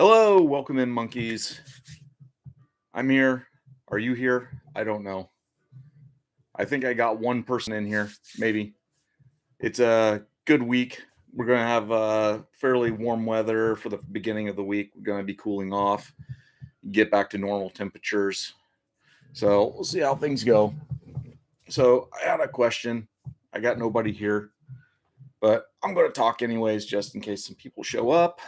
Hello, welcome in, monkeys. I'm here. Are you here? I don't know. I think I got one person in here, maybe. It's a good week. We're going to have fairly warm weather for the beginning of the week. We're going to be cooling off, get back to normal temperatures. So we'll see how things go. So I had a question. I got nobody here, but I'm going to talk anyways, just in case some people show up.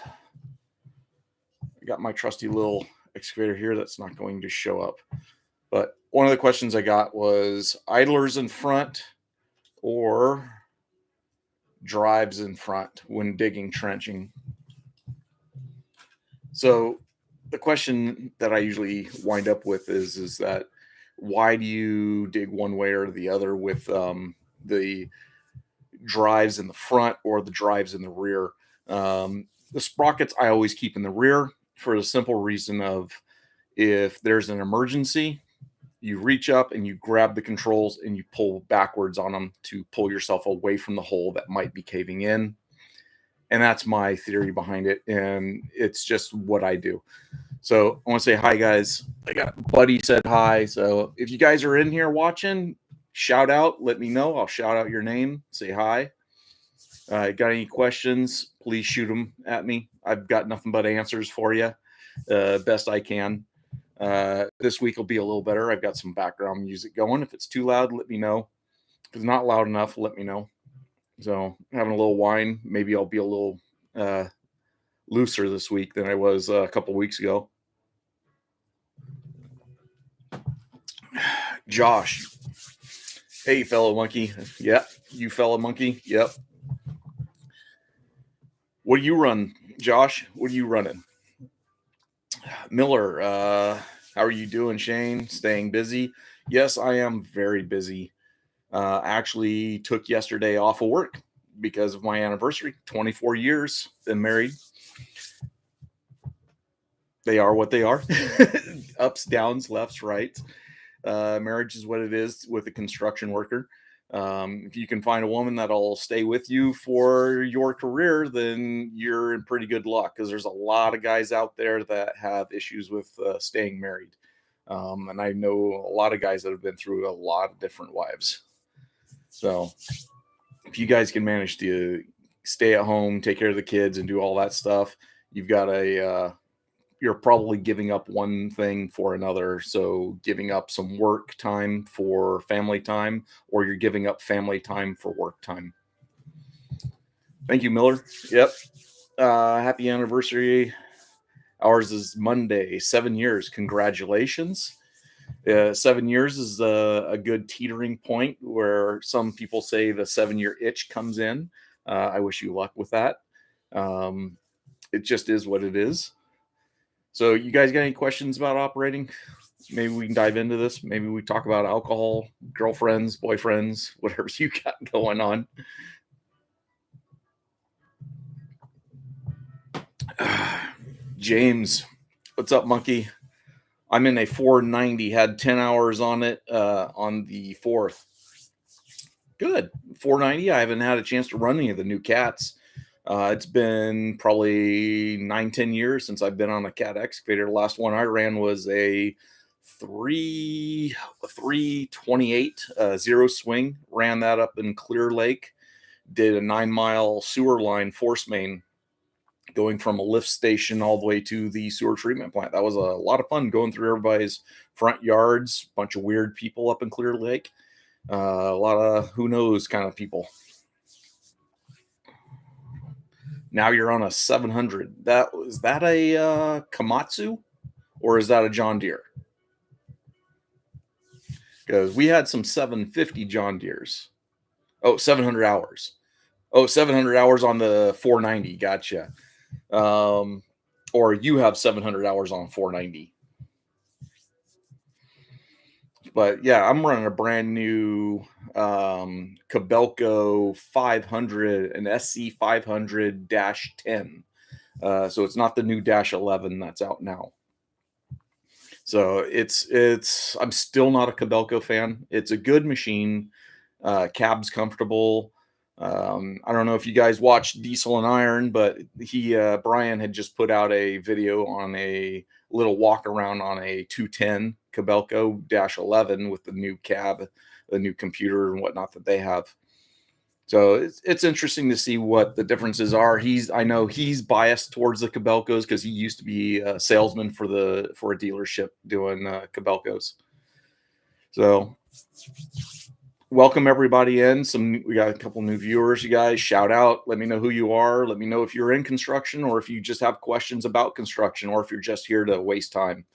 I got my trusty little excavator here that's not going to show up. But one of the questions I got was idlers in front or drives in front when digging trenching. So the question that I usually wind up with is that why do you dig one way or the other with the drives in the front or the drives in the rear? The sprockets I always keep in the rear for the simple reason of if there's an emergency, you reach up and you grab the controls and you pull backwards on them to pull yourself away from the hole that might be caving in. And that's my theory behind it. And it's just what I do. So I want to say hi, guys. I got Buddy said hi. So if you guys are in here watching, shout out, let me know. I'll shout out your name, say hi. Got any questions? Please shoot them at me. I've got nothing but answers for you, best I can. This week will be a little better. I've got some background music going. If it's too loud, let me know. If it's not loud enough, let me know. So having a little wine, maybe I'll be a little looser this week than I was a couple weeks ago. Josh. Hey, fellow monkey. Yeah, you fellow monkey. Yep. What do you run, Josh? What are you running? Miller, how are you doing, Shane? Staying busy? Yes, I am very busy. Actually took yesterday off of work because of my anniversary. 24 years, been married. They are what they are. Ups, downs, lefts, rights. Marriage is what it is with a construction worker. If you can find a woman that'll stay with you for your career, then you're in pretty good luck because there's a lot of guys out there that have issues with staying married. And I know a lot of guys that have been through a lot of different wives. So if you guys can manage to stay at home, take care of the kids, and do all that stuff, you've got you're probably giving up one thing for another. So giving up some work time for family time, or you're giving up family time for work time. Thank you, Miller. Yep. Happy anniversary. Ours is Monday, 7 years. Congratulations. 7 years is a good teetering point where some people say the 7-year itch comes in. I wish you luck with that. It just is what it is. So you guys got any questions about operating? Maybe we can dive into this. Maybe we talk about alcohol, girlfriends, boyfriends, whatever you got going on. James, what's up, monkey? I'm in a 490, had 10 hours on it on the 4th. Good. 490. I haven't had a chance to run any of the new cats. It's been probably 9-10 years since I've been on a cat excavator. The last one I ran was a 328 zero swing. Ran that up in Clear Lake. Did a 9-mile sewer line force main going from a lift station all the way to the sewer treatment plant. That was a lot of fun going through everybody's front yards. Bunch of weird people up in Clear Lake. A lot of who knows kind of people. Now you're on a 700. Is that a Komatsu or is that a John Deere? Because we had some 750 John Deeres. Oh, 700 hours. Oh, 700 hours on the 490. Gotcha. Or you have 700 hours on 490. But yeah, I'm running a brand new Kobelco 500, an SC 500-10. So it's not the new Dash 11 that's out now. So I'm still not a Kobelco fan. It's a good machine. Cab's comfortable. I don't know if you guys watched Diesel and Iron, but Brian had just put out a video on a little walk around on a 210 Cabelco Dash 11 with the new cab, the new computer and whatnot that they have. So it's interesting to see what the differences are. I know he's biased towards the Cabelcos because he used to be a salesman for a dealership doing Cabelcos. So welcome everybody in. We got a couple new viewers. You guys shout out. Let me know who you are. Let me know if you're in construction or if you just have questions about construction or if you're just here to waste time.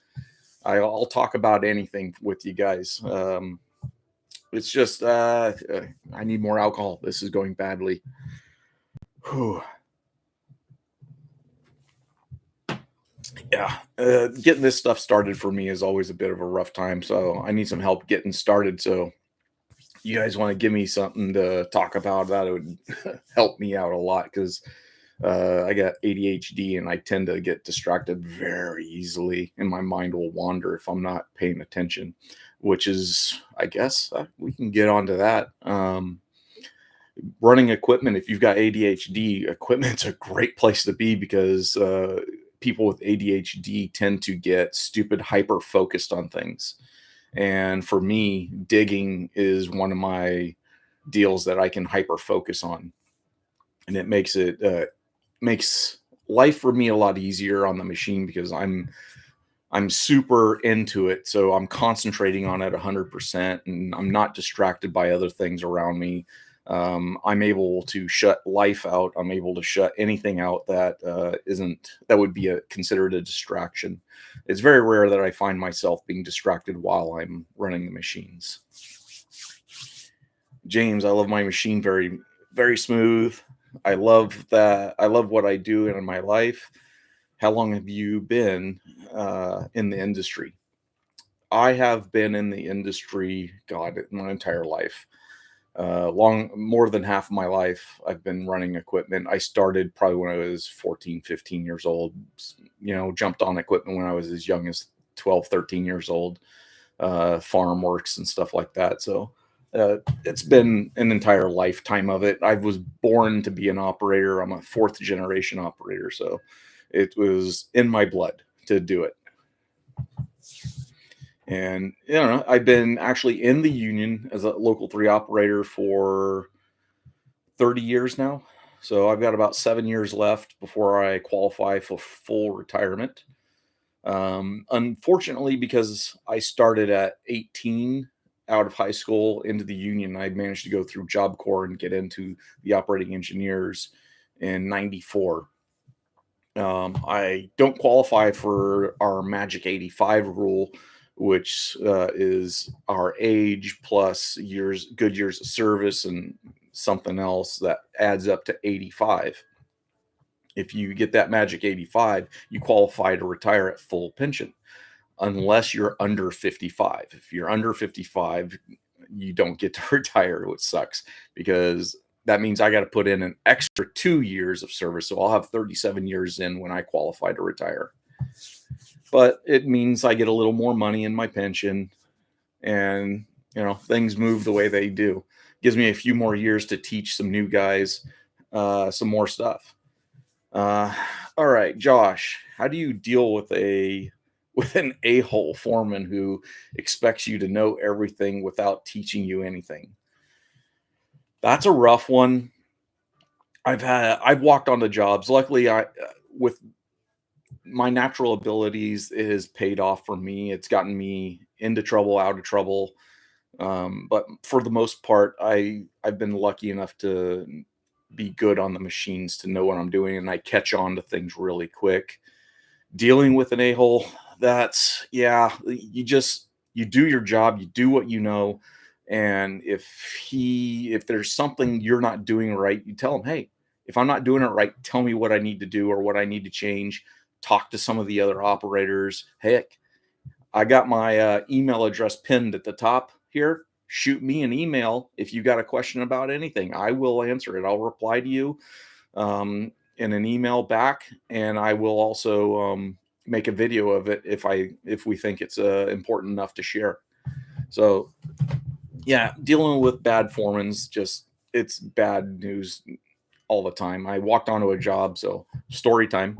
I'll talk about anything with you guys. It's just I need more alcohol. This is going badly. Whew. Yeah, getting this stuff started for me is always a bit of a rough time. So I need some help getting started. So you guys want to give me something to talk about, that would help me out a lot because I got ADHD and I tend to get distracted very easily and my mind will wander if I'm not paying attention, which is, I guess, we can get onto that. Running equipment, if you've got ADHD, equipment's a great place to be because people with ADHD tend to get stupid hyper focused on things. And for me, digging is one of my deals that I can hyper focus on. And it makes life for me a lot easier on the machine because I'm super into it. So I'm concentrating on it 100% and I'm not distracted by other things around me. I'm able to shut life out. I'm able to shut anything out that would be considered a distraction. It's very rare that I find myself being distracted while I'm running the machines. James, I love my machine very, very smooth. I love that. I love what I do in my life. How long have you been in the industry? I have been in the industry, God, my entire life. More than half of my life I've been running equipment. I started probably when I was 14, 15 years old, jumped on equipment when I was as young as 12, 13 years old, farm works and stuff like that. So it's been an entire lifetime of it. I was born to be an operator. I'm a fourth generation operator. So it was in my blood to do it. And I've been actually in the union as a local 3 operator for 30 years now. So I've got about 7 years left before I qualify for full retirement. Unfortunately, because I started at 18 out of high school into the union, I managed to go through Job Corps and get into the operating engineers in 94. I don't qualify for our magic 85 rule, which is our age plus good years of service and something else that adds up to 85. If you get that magic 85, you qualify to retire at full pension, unless you're under 55. If you're under 55, you don't get to retire, which sucks because that means I got to put in an extra 2 years of service. So I'll have 37 years in when I qualify to retire. But it means I get a little more money in my pension and, things move the way they do. Gives me a few more years to teach some new guys some more stuff. All right, Josh, how do you deal with an a-hole foreman who expects you to know everything without teaching you anything? That's a rough one. I've walked on the jobs. Luckily, with my natural abilities, it has paid off for me. It's gotten me into trouble, out of trouble. But for the most part, I've been lucky enough to be good on the machines to know what I'm doing, and I catch on to things really quick. Dealing with an a-hole, you do your job, you do what you know, and if there's something you're not doing right, you tell him, hey, if I'm not doing it right, tell me what I need to do or what I need to change. Talk to some of the other operators. Heck, I got my email address pinned at the top here. Shoot me an email if you got a question about anything. I will answer it. I'll reply to you in an email back, and I will also make a video of it if we think it's important enough to share. So, yeah, dealing with bad foremans it's bad news all the time. I walked onto a job, so story time.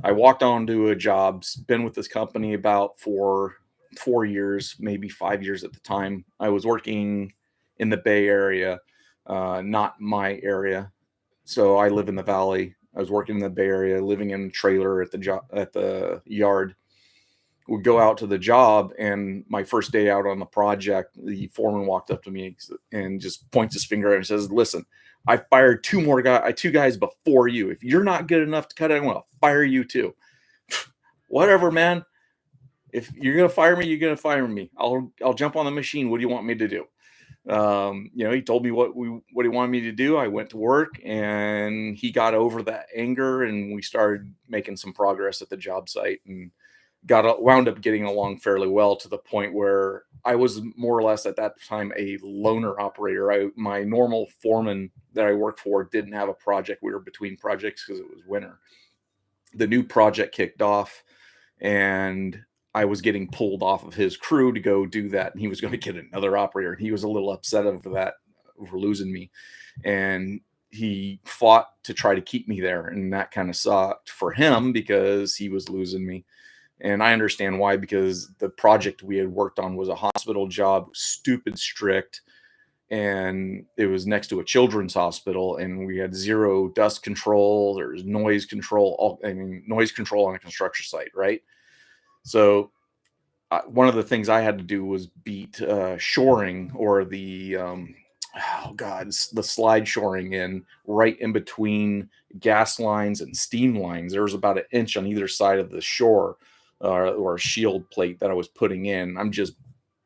I walked onto a job, been with this company about for 4 years, maybe 5 years at the time. I was working in the Bay Area, not my area. So I live in the Valley. I was working in the Bay Area, living in a trailer at the job at the yard. Would go out to the job, and my first day out on the project, the foreman walked up to me and just points his finger and says, "Listen, I fired two guys before you. If you're not good enough to cut it, I'm going to fire you too." Whatever, man. If you're gonna fire me, you're gonna fire me. I'll jump on the machine. What do you want me to do? He told me what he wanted me to do. I went to work, and he got over that anger, and we started making some progress at the job site, and wound up getting along fairly well, to the point where I was more or less at that time a loner operator. My normal foreman that I worked for didn't have a project. We were between projects because it was winter. The new project kicked off, and I was getting pulled off of his crew to go do that, and he was going to get another operator. And he was a little upset over that, over losing me, and he fought to try to keep me there, and that kind of sucked for him because he was losing me. And I understand why, because the project we had worked on was a hospital job, stupid strict, and it was next to a children's hospital, and we had zero dust control. There's noise control, noise control on a construction site, right? So one of the things I had to do was beat shoring, or the slide shoring in right in between gas lines and steam lines. There was about an inch on either side of the shore, or a shield plate that I was putting in. I'm just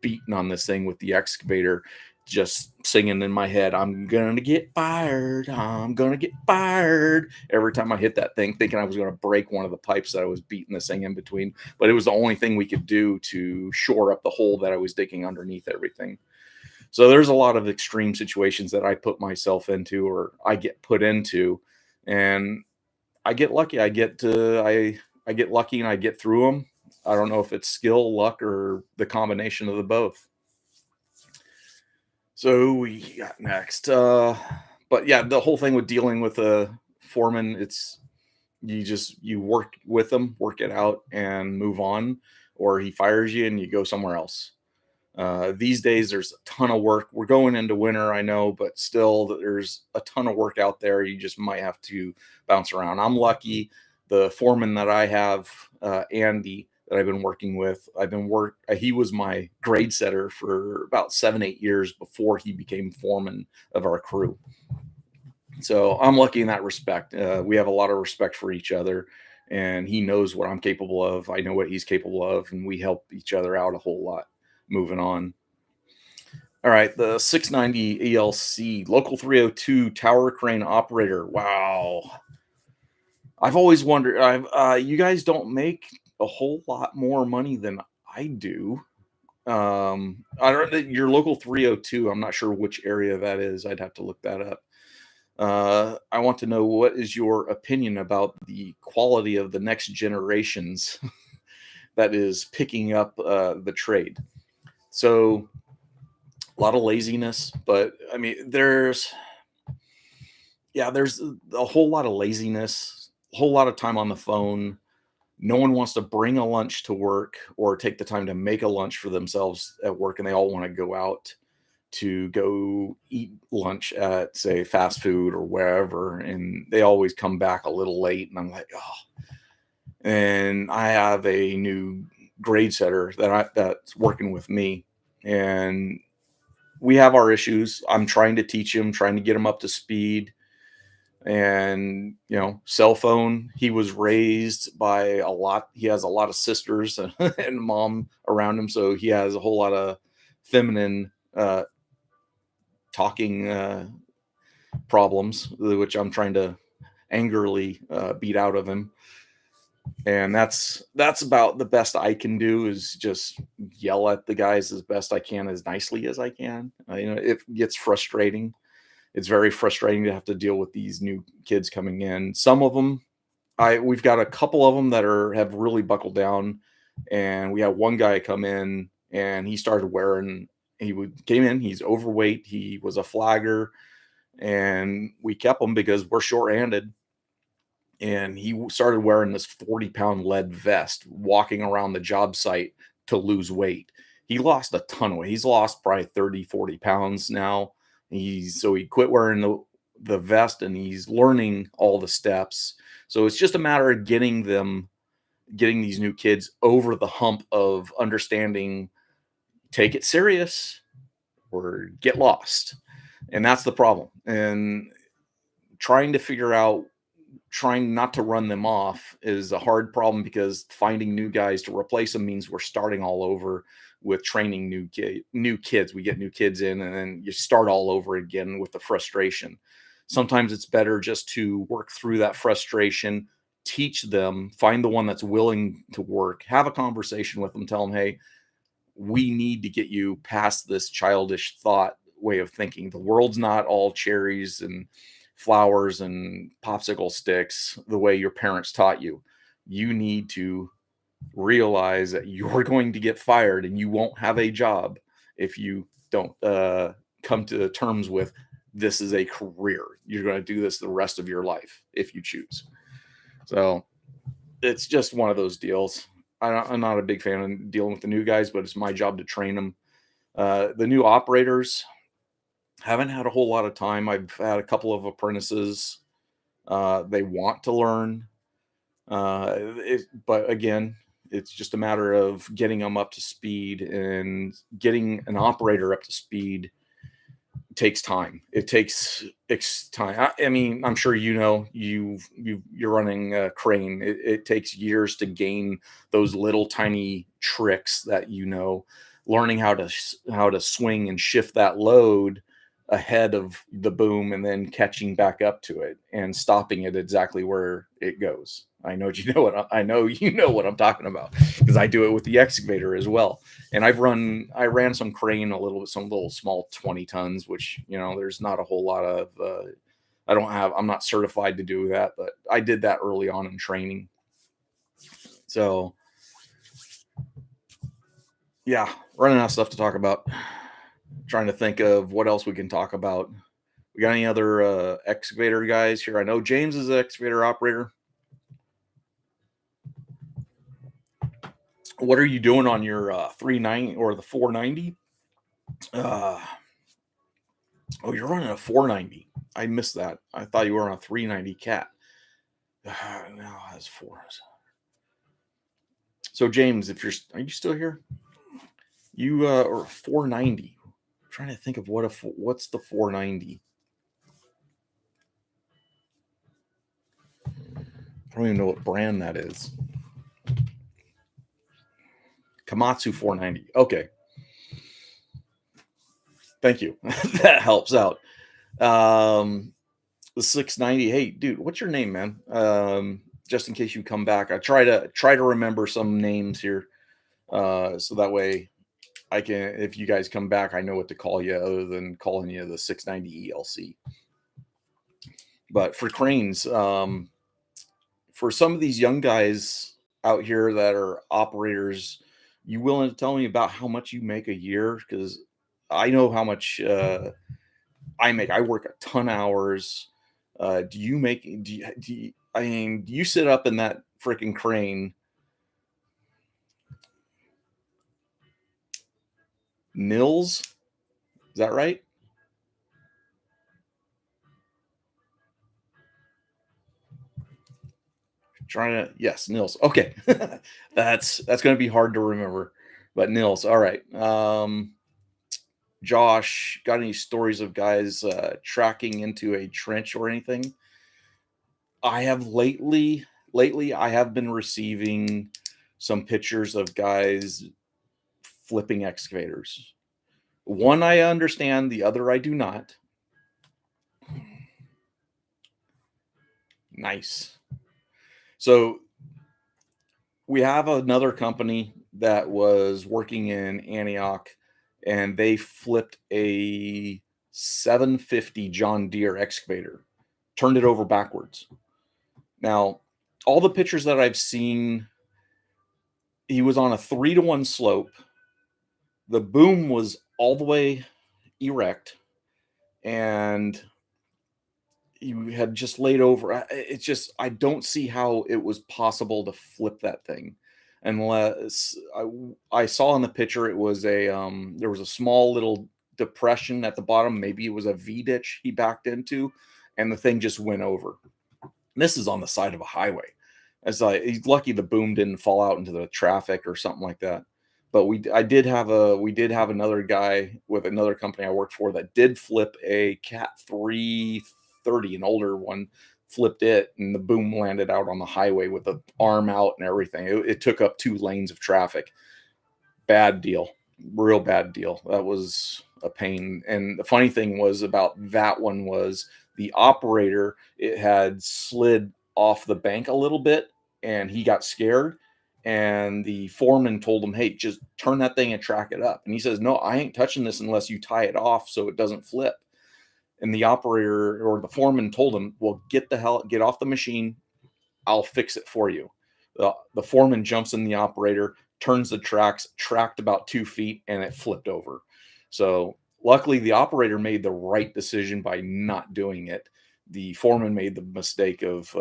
beating on this thing with the excavator, just singing in my head, "I'm gonna get fired. I'm gonna get fired." Every time I hit that thing, thinking I was going to break one of the pipes that I was beating this thing in between. But it was the only thing we could do to shore up the hole that I was digging underneath everything. So there's a lot of extreme situations that I put myself into, or I get put into, and I get lucky. I get lucky and I get through them. I don't know if it's skill, luck, or the combination of the both. So we got next. But yeah, the whole thing with dealing with a foreman, it's you work with them, work it out, and move on, or he fires you and you go somewhere else. These days, there's a ton of work. We're going into winter, I know, but still, there's a ton of work out there. You just might have to bounce around. I'm lucky. The foreman that I have, Andy, that I've been working with, he was my grade setter for about 7, 8 years before he became foreman of our crew. So I'm lucky in that respect. We have a lot of respect for each other, and he knows what I'm capable of. I know what he's capable of, and we help each other out a whole lot. Moving on. All right, the 690 ELC local 302 tower crane operator. Wow. I've always wondered, you guys don't make a whole lot more money than I do. I don't know your local 302. I'm not sure which area that is. I'd have to look that up. I want to know, what is your opinion about the quality of the next generations that is picking up the trade? So a lot of laziness, but I mean, there's a whole lot of laziness, a whole lot of time on the phone. No one wants to bring a lunch to work or take the time to make a lunch for themselves at work, and they all want to go out to go eat lunch at, say, fast food or wherever, and they always come back a little late, and I'm like, oh. And I have a new grade setter that's working with me, and we have our issues. I'm trying to teach him, trying to get him up to speed. And cell phone, he was raised by he has a lot of sisters and mom around him, so he has a whole lot of feminine talking problems, which I'm trying to angrily beat out of him. And that's about the best I can do, is just yell at the guys as best I can, as nicely as I can. It gets frustrating. It's very frustrating to have to deal with these new kids coming in. Some of them, we've got a couple of them that have really buckled down, and we had one guy come in, and he started came in. He's overweight. He was a flagger. and we kept him because we're short-handed. And he started wearing this 40-pound lead vest, walking around the job site to lose weight. He lost a ton of weight. He's lost probably 30, 40 pounds now. He quit wearing the vest, and he's learning all the steps. So it's just a matter of getting these new kids over the hump of understanding, take it serious or get lost. And that's the problem. And trying to figure out, trying not to run them off is a hard problem, because finding new guys to replace them means we're starting all over with training new kids. We get new kids in, and then you start all over again with the frustration. Sometimes it's better just to work through that frustration, teach them, find the one that's willing to work, have a conversation with them, tell them, hey, we need to get you past this childish thought way of thinking. The world's not all cherries and flowers and popsicle sticks the way your parents taught you. You need to realize that you're going to get fired and you won't have a job if you don't come to terms with, this is a career. You're going to do this the rest of your life if you choose. So it's just one of those deals. I'm not a big fan of dealing with the new guys, but it's my job to train them. The new operators, haven't had a whole lot of time. I've had a couple of apprentices. They want to learn. But again, it's just a matter of getting them up to speed, and getting an operator up to speed takes time. It takes time. I mean, I'm sure you're running a crane. It takes years to gain those little tiny tricks that learning how to swing and shift that load ahead of the boom, and then catching back up to it and stopping it exactly where it goes. I know you know what I'm talking about, because I do it with the excavator as well. And I ran some crane some little small 20 tons, which, there's not a whole lot of, I'm not certified to do that, but I did that early on in training. So yeah, running out of stuff to talk about. Trying to think of what else we can talk about. We got any other excavator guys here? I know James is an excavator operator. What are you doing on your 390 or the 490? Oh, you're running a 490. I missed that. I thought you were on a 390 cat. Now it has fours. So James, are you still here? You or 490. I'm trying to think of what's the 490. I don't even know what brand that is. Komatsu 490. Okay. Thank you. That helps out. The 690. Hey, dude, what's your name, man? Just in case you come back, I try to remember some names here, so that way I can, if you guys come back, I know what to call you other than calling you the 690 ELC. But for cranes, for some of these young guys out here that are operators, you willing to tell me about how much you make a year? Because I know how much I make. I work a ton of hours. Do you sit up in that freaking crane? Nils, is that right? Yes, Nils. Okay. That's going to be hard to remember, but Nils. All right. Josh, got any stories of guys tracking into a trench or anything? I have lately I have been receiving some pictures of guys flipping excavators. One I understand, the other I do not. Nice. So we have another company that was working in Antioch, and they flipped a 750 John Deere excavator, turned it over backwards. Now, all the pictures that I've seen, he was on a 3-to-1 slope. The boom was all the way erect, and you had just laid over. It's just I don't see how it was possible to flip that thing, unless I saw in the picture it was there was a small little depression at the bottom. Maybe it was a V ditch he backed into, and the thing just went over. This is on the side of a highway. It's like he's lucky the boom didn't fall out into the traffic or something like that. But we did have another guy with another company I worked for that did flip a Cat 330, an older one, flipped it, and the boom landed out on the highway with the arm out and everything. It took up 2 lanes of traffic. Bad deal, real bad deal. That was a pain. And the funny thing was about that one was the operator, it had slid off the bank a little bit and he got scared. And the foreman told him, "Hey, just turn that thing and track it up." And he says, "No, I ain't touching this unless you tie it off so it doesn't flip." And the operator or the foreman told him, "Well, get off the machine. I'll fix it for you." The foreman jumps in the operator, turns the tracks, tracked about 2 feet, and it flipped over. So luckily, the operator made the right decision by not doing it. The foreman made the mistake of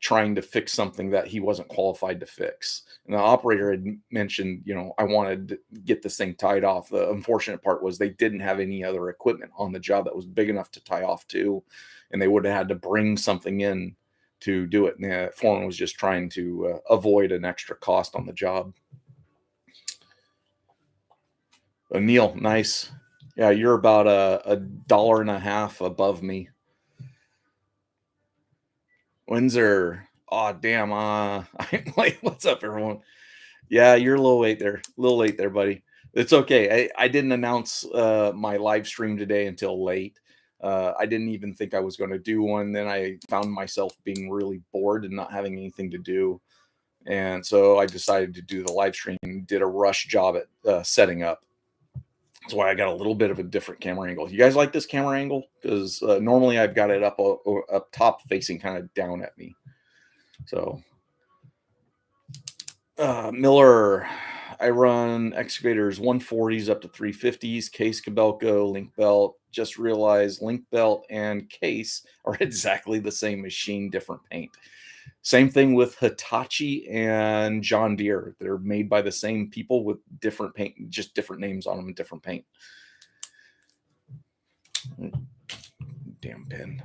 trying to fix something that he wasn't qualified to fix. And the operator had mentioned, I wanted to get this thing tied off. The unfortunate part was they didn't have any other equipment on the job that was big enough to tie off to, and they would have had to bring something in to do it. And the foreman was just trying to avoid an extra cost on the job. Neil, nice. Yeah, you're about a dollar and a half above me. Windsor. Oh, damn. I'm like, what's up, everyone? Yeah, you're a little late there. A little late there, buddy. It's okay. I didn't announce my live stream today until late. I didn't even think I was going to do one. Then I found myself being really bored and not having anything to do. And so I decided to do the live stream and did a rush job at setting up. That's why I got a little bit of a different camera angle. You guys like this camera angle? Because normally I've got it up top facing kind of down at me. So Miller, I run excavators 140s up to 350s, case Cabelco, link belt. Just realized link belt and case are exactly the same machine, different paint. Same thing with Hitachi and John Deere. They're made by the same people with different paint, just different names on them and different paint. Damn pen.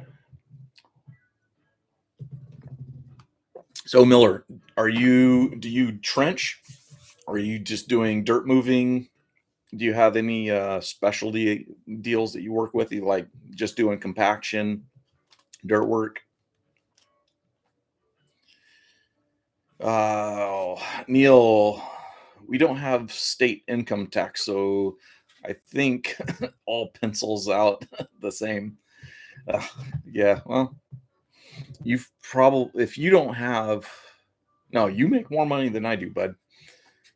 So Miller, do you trench? Or are you just doing dirt moving? Do you have any specialty deals that you work with? You like just doing compaction, dirt work? Neil, we don't have state income tax, so I think all pencils out the same. Uh, yeah, well, you've probably, if you don't have, no, you make more money than I do, bud.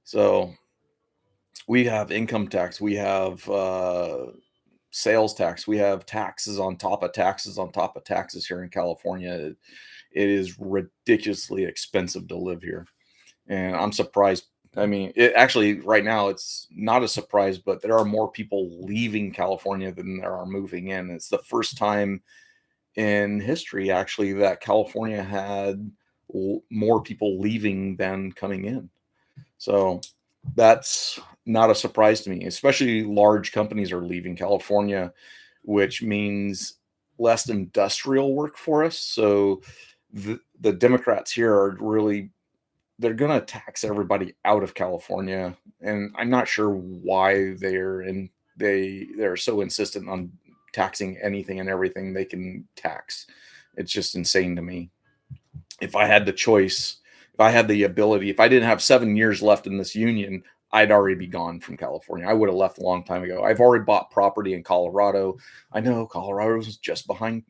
So we have income tax, we have sales tax, we have taxes on top of taxes on top of taxes here in California. It is ridiculously expensive to live here. And I'm surprised. I mean, it actually right now it's not a surprise, but there are more people leaving California than there are moving in. It's the first time in history actually that California had more people leaving than coming in. So that's not a surprise to me, especially large companies are leaving California, which means less industrial work for us. So the Democrats here are really, they're going to tax everybody out of California, and I'm not sure why they're so insistent on taxing anything and everything they can tax. It's just insane to me. If I had the choice, if I had the ability, if I didn't have 7 years left in this union, I'd already be gone from California. I would have left a long time ago. I've already bought property in Colorado. I know Colorado's just behind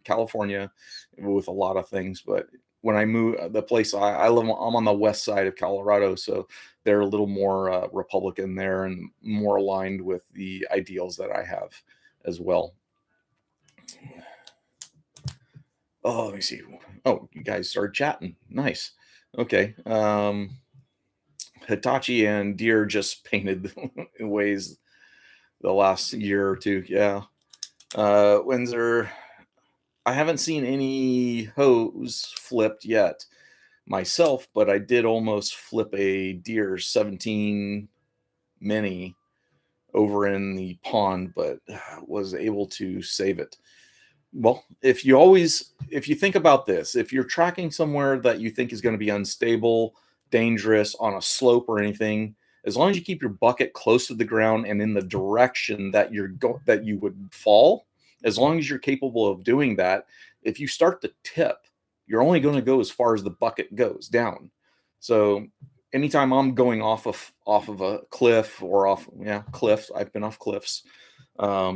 California with a lot of things, but when I move, the place I live, I'm on the west side of Colorado, so they're a little more Republican there and more aligned with the ideals that I have as well. Oh, let me see. Oh, you guys started chatting. Nice. Okay. Hitachi and Deere just painted ways the last year or two. Yeah. Windsor, I haven't seen any hose flipped yet myself, but I did almost flip a deer 17 mini over in the pond, but was able to save it. Well, if you think about this, if you're tracking somewhere that you think is going to be unstable, dangerous on a slope or anything, as long as you keep your bucket close to the ground and in the direction that that you would fall, as long as you're capable of doing that, if you start to tip, you're only going to go as far as the bucket goes down. So anytime I'm going off of a cliff or off, yeah, cliffs, I've been off cliffs,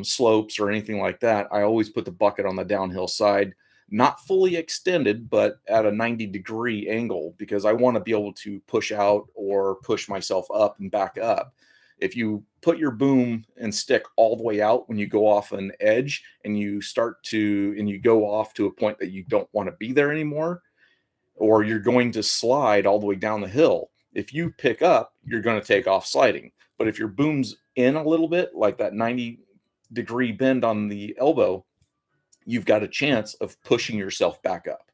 slopes or anything like that, I always put the bucket on the downhill side, not fully extended, but at a 90-degree angle, because I want to be able to push out or push myself up and back up. If you put your boom and stick all the way out when you go off an edge and you go off to a point that you don't want to be there anymore, or you're going to slide all the way down the hill, if you pick up, you're going to take off sliding. But if your boom's in a little bit, like that 90-degree bend on the elbow, you've got a chance of pushing yourself back up.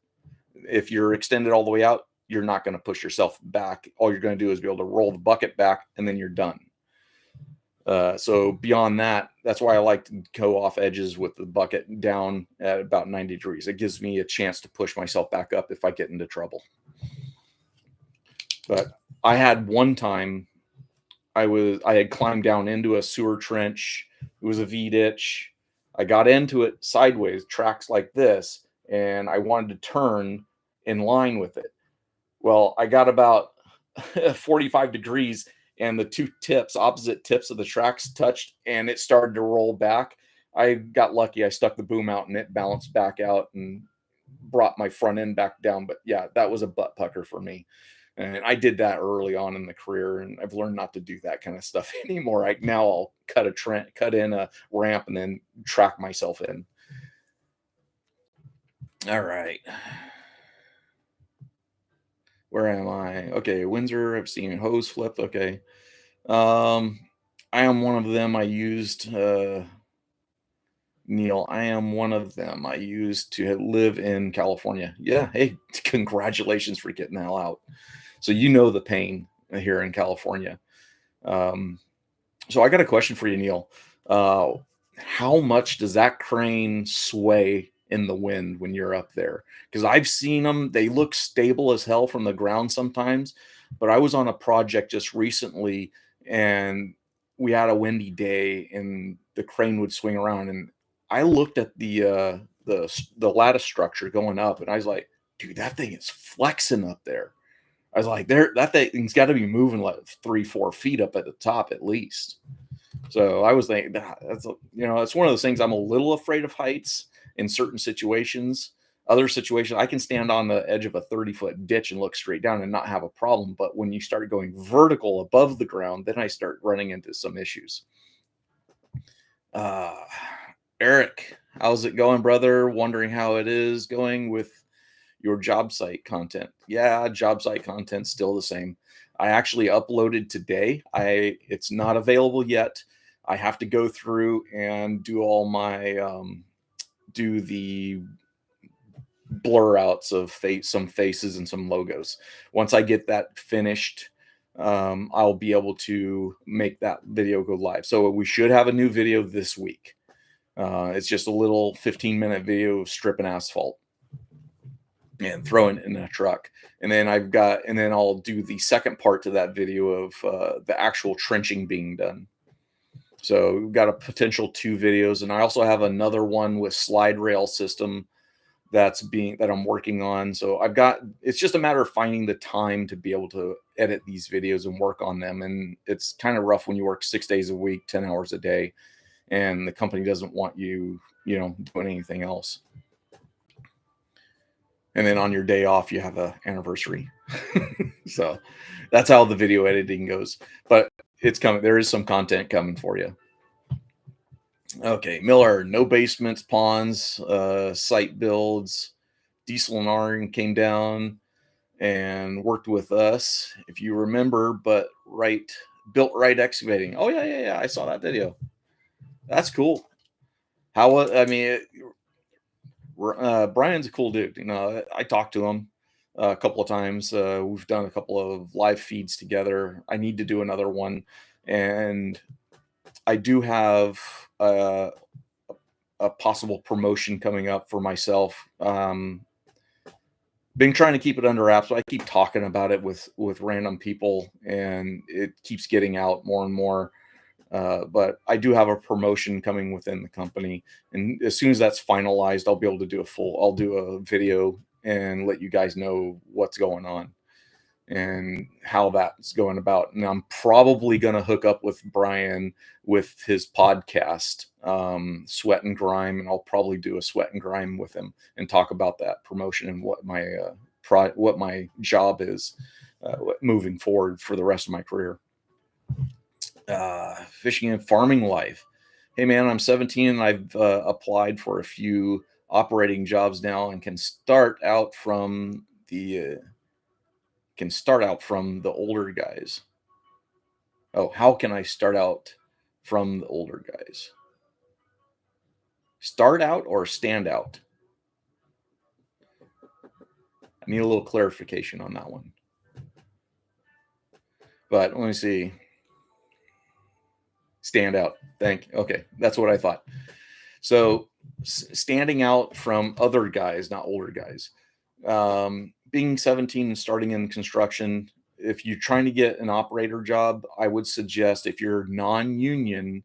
If you're extended all the way out, you're not going to push yourself back. All you're going to do is be able to roll the bucket back, and then you're done. So beyond that, that's why I like to go off edges with the bucket down at about 90 degrees. It gives me a chance to push myself back up if I get into trouble. But I had one time I had climbed down into a sewer trench. It was a V ditch. I got into it sideways, tracks like this, and I wanted to turn in line with it. Well, I got about 45 degrees, and the two opposite tips of the tracks touched, and it started to roll back. I got lucky. I stuck the boom out, and it balanced back out and brought my front end back down. But yeah, that was a butt pucker for me. And I did that early on in the career, and I've learned not to do that kind of stuff anymore. Right now, I'll cut in a ramp, and then track myself in. All right. Where am I? Okay, Windsor. I've seen hose flipped. Okay. I am one of them. I used Neil. I am one of them. I used to live in California. Yeah. Hey, congratulations for getting the hell out. So you know the pain here in California. So I got a question for you, Neil. How much does that crane sway in the wind when you're up there? Because I've seen them; they look stable as hell from the ground sometimes. But I was on a project just recently, and we had a windy day, and the crane would swing around, and I looked at the lattice structure going up, and I was like, "Dude, that thing is flexing up there." I was like, that thing's got to be moving like 3-4 feet up at the top at least. So I was thinking it's one of those things. I'm a little afraid of heights in certain situations. Other situations, I can stand on the edge of a 30-foot ditch and look straight down and not have a problem. But when you start going vertical above the ground, then I start running into some issues. Eric, how's it going, brother? Wondering how it is going with your job site content. Yeah, job site content's still the same. I actually uploaded today. It's not available yet. I have to go through and do all my do the blur outs of some faces and some logos. Once I get that finished, I'll be able to make that video go live. So we should have a new video this week. It's just a little 15-minute video of stripping asphalt and throwing it in a truck. And then I'll do the second part to that video of the actual trenching being done. So we've got a potential 2 videos, and I also have another one with slide rail system that I'm working on. So it's just a matter of finding the time to be able to edit these videos and work on them. And it's kind of rough when you work 6 days a week, 10 hours a day, and the company doesn't want you doing anything else. And then on your day off, you have an anniversary. So that's how the video editing goes. But it's coming. There is some content coming for you. Okay, Miller, no basements, ponds, site builds. Diesel and Arn came down and worked with us, if you remember, but built right excavating. Oh, yeah. I saw that video. That's cool. I mean, Brian's a cool dude. You know, I talked to him a couple of times. We've done a couple of live feeds together. I need to do another one, and I do have a possible promotion coming up for myself. Been trying to keep it under wraps, but I keep talking about it with random people, and it keeps getting out more and more. But I do have a promotion coming within the company, and as soon as that's finalized, I'll be able to do I'll do a video and let you guys know what's going on and how that's going about. And I'm probably going to hook up with Brian with his podcast, Sweat and Grime, and I'll probably do a Sweat and Grime with him and talk about that promotion and what what my job is moving forward for the rest of my career. Fishing and farming life. Hey man, I'm 17 and I've applied for a few operating jobs now and can start out from the older guys. Oh, how can I start out from the older guys? Start out or stand out? I need a little clarification on that one. But let me see. Stand out. Okay, that's what I thought. So standing out from other guys, not older guys. Being 17 and starting in construction, if you're trying to get an operator job, I would suggest if you're non-union,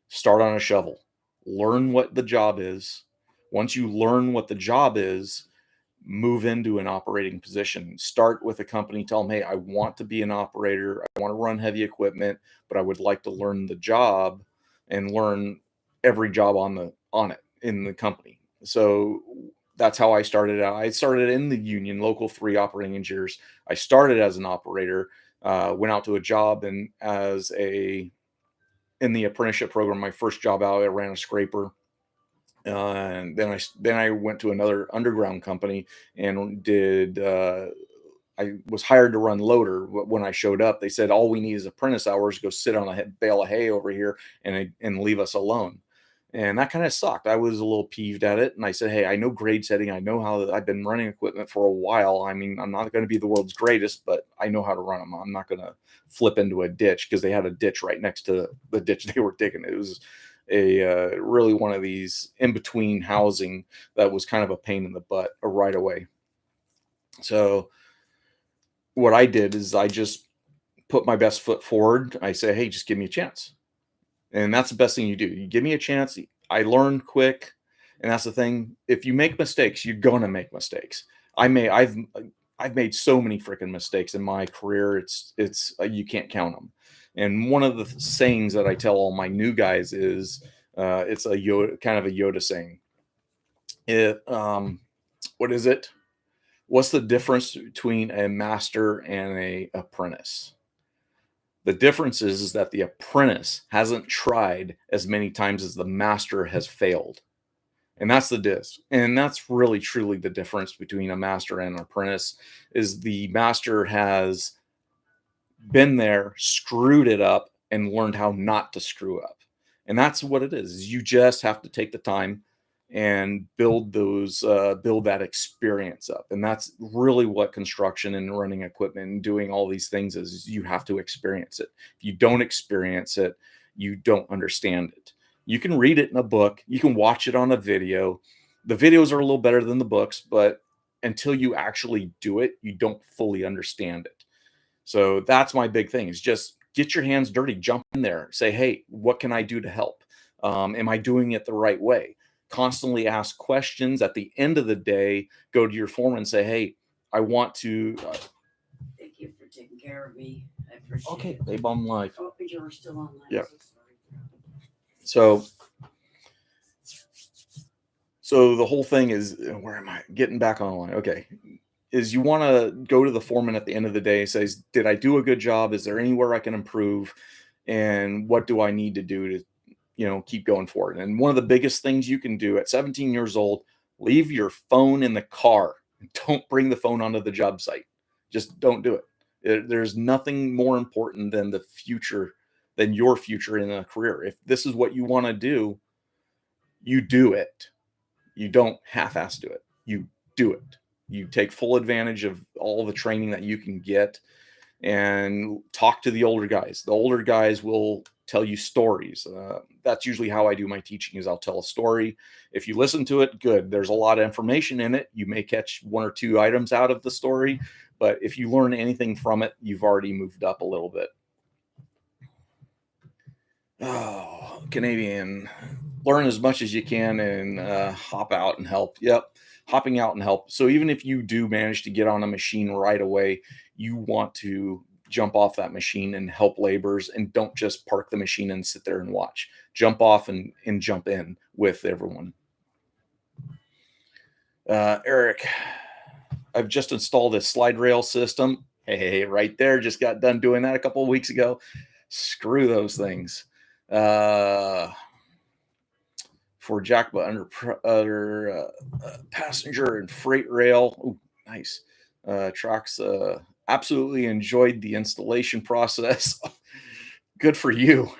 start on a shovel. Learn what the job is. Once you learn what the job is, move into an operating position. Start with a company, tell them, hey, I want to be an operator. I want to run heavy equipment, but I would like to learn the job and learn every job on it in the company. So that's how I started out. I started in the union, local 3 operating engineers. I started as an operator, went out to a job and in the apprenticeship program, my first job out, I ran a scraper. And then I went to another underground company and I was hired to run loader. When I showed up, they said all we need is apprentice hours. Go sit on a bale of hay over here and leave us alone. And that kind of sucked. I was a little peeved at it, and I said, "Hey, I know grade setting. I know how I've been running equipment for a while. I mean, I'm not going to be the world's greatest, but I know how to run them. I'm not going to flip into a ditch because they had a ditch right next to the ditch they were digging. It was really one of these in between housing that was kind of a pain in the butt right away. So what I did is I just put my best foot forward. I say, hey, just give me a chance. And that's the best thing you do. You give me a chance. I learn quick. And that's the thing. If you make mistakes, you're going to make mistakes. I've made so many freaking mistakes in my career. It's you can't count them. And one of the sayings that I tell all my new guys is it's a Yoda, kind of a Yoda saying. What is it? What's the difference between a master and a apprentice? The difference is that the apprentice hasn't tried as many times as the master has failed. And that's the disc. And that's really truly the difference between a master and an apprentice is the master has been there, screwed it up, and learned how not to screw up. And that's what it is. You just have to take the time and build that experience up. And that's really what construction and running equipment and doing all these things is you have to experience it. If you don't experience it, you don't understand it. You can read it in a book, you can watch it on a video. The videos are a little better than the books, but until you actually do it, you don't fully understand it. So that's my big thing is just get your hands dirty, jump in there, say, hey, what can I do to help? Am I doing it the right way? Constantly ask questions. At the end of the day, go to your foreman and say, hey, I want to. Thank you for taking care of me. I appreciate Okay, it. babe, I'm live. Oh, you're still online. Yeah. So So the whole thing is, where am I getting back online? Okay. Is you want to go to the foreman at the end of the day, says, did I do a good job? Is there anywhere I can improve? And what do I need to do to, keep going forward? And one of the biggest things you can do at 17 years old, leave your phone in the car. Don't bring the phone onto the job site. Just don't do it. There's nothing more important than than your future in a career. If this is what you want to do, You do it. You don't half-ass do it. You do it. You take full advantage of all the training that you can get and talk to the older guys. The older guys will tell you stories. That's usually how I do my teaching is I'll tell a story. If you listen to it, good. There's a lot of information in it. You may catch one or two items out of the story, but if you learn anything from it, you've already moved up a little bit. Oh, Canadian. Learn as much as you can and hop out and help. Yep. Hopping out and help. So even if you do manage to get on a machine right away, you want to jump off that machine and help laborers and don't just park the machine and sit there and watch. Jump off and jump in with everyone. Eric, I've just installed a slide rail system. Hey, right there. Just got done doing that a couple of weeks ago. Screw those things. For jackpot under passenger and freight rail. Ooh, nice. Trucks absolutely enjoyed the installation process. Good for you.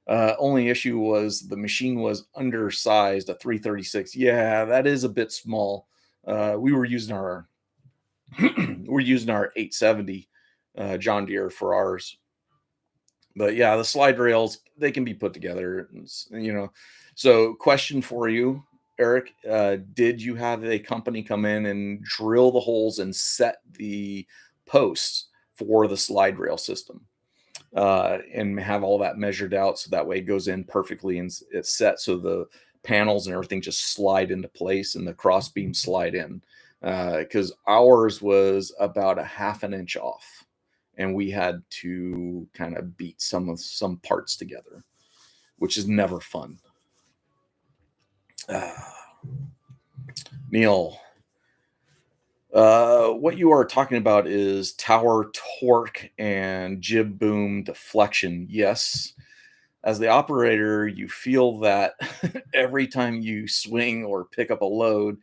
Only issue was the machine was undersized, a 336. Yeah, that is a bit small. We were using our 870 John Deere for ours. But yeah, the slide rails, they can be put together, So question for you, Eric, did you have a company come in and drill the holes and set the posts for the slide rail system? And have all that measured out so that way it goes in perfectly and it's set so the panels and everything just slide into place and the cross beams slide in. Because ours was about a half an inch off, and we had to kind of beat some parts together, which is never fun. Neil, what you are talking about is tower torque and jib boom deflection. Yes. As the operator, you feel that every time you swing or pick up a load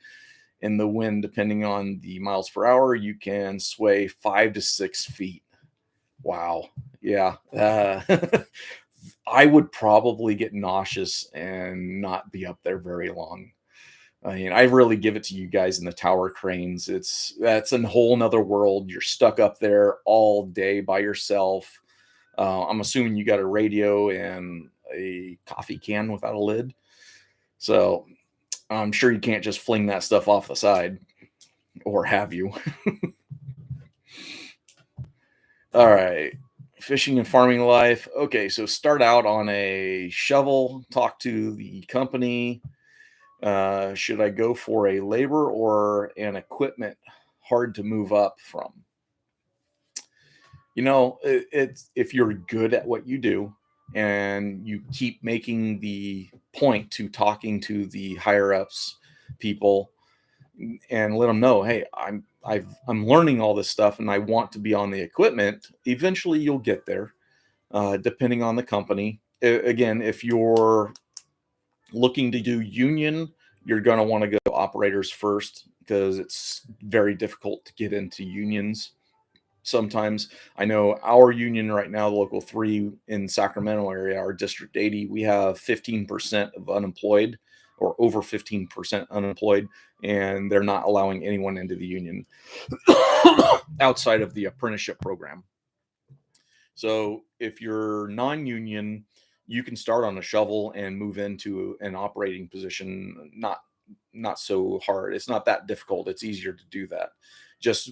in the wind, depending on the miles per hour, you can sway 5 to 6 feet. Wow. Yeah. I would probably get nauseous and not be up there very long. I mean, I really give it to you guys in the tower cranes. That's a whole nother world. You're stuck up there all day by yourself. I'm assuming you got a radio and a coffee can without a lid. So I'm sure you can't just fling that stuff off the side, or have you? All right. Fishing and farming life. Okay, so start out on a shovel, talk to the company. Should I go for a labor or an equipment hard to move up from? It's if you're good at what you do and you keep making the point to talking to the higher ups people and let them know, hey, I'm learning all this stuff and I want to be on the equipment. Eventually, you'll get there, depending on the company. Again, if you're looking to do union, you're going to want to go operators first because it's very difficult to get into unions. Sometimes I know our union right now, the local 3 in Sacramento area, our District 80, we have 15% of unemployed or over 15% unemployed, and they're not allowing anyone into the union outside of the apprenticeship program. So if you're non-union, you can start on a shovel and move into an operating position. Not so hard. It's not that difficult. It's easier to do that. Just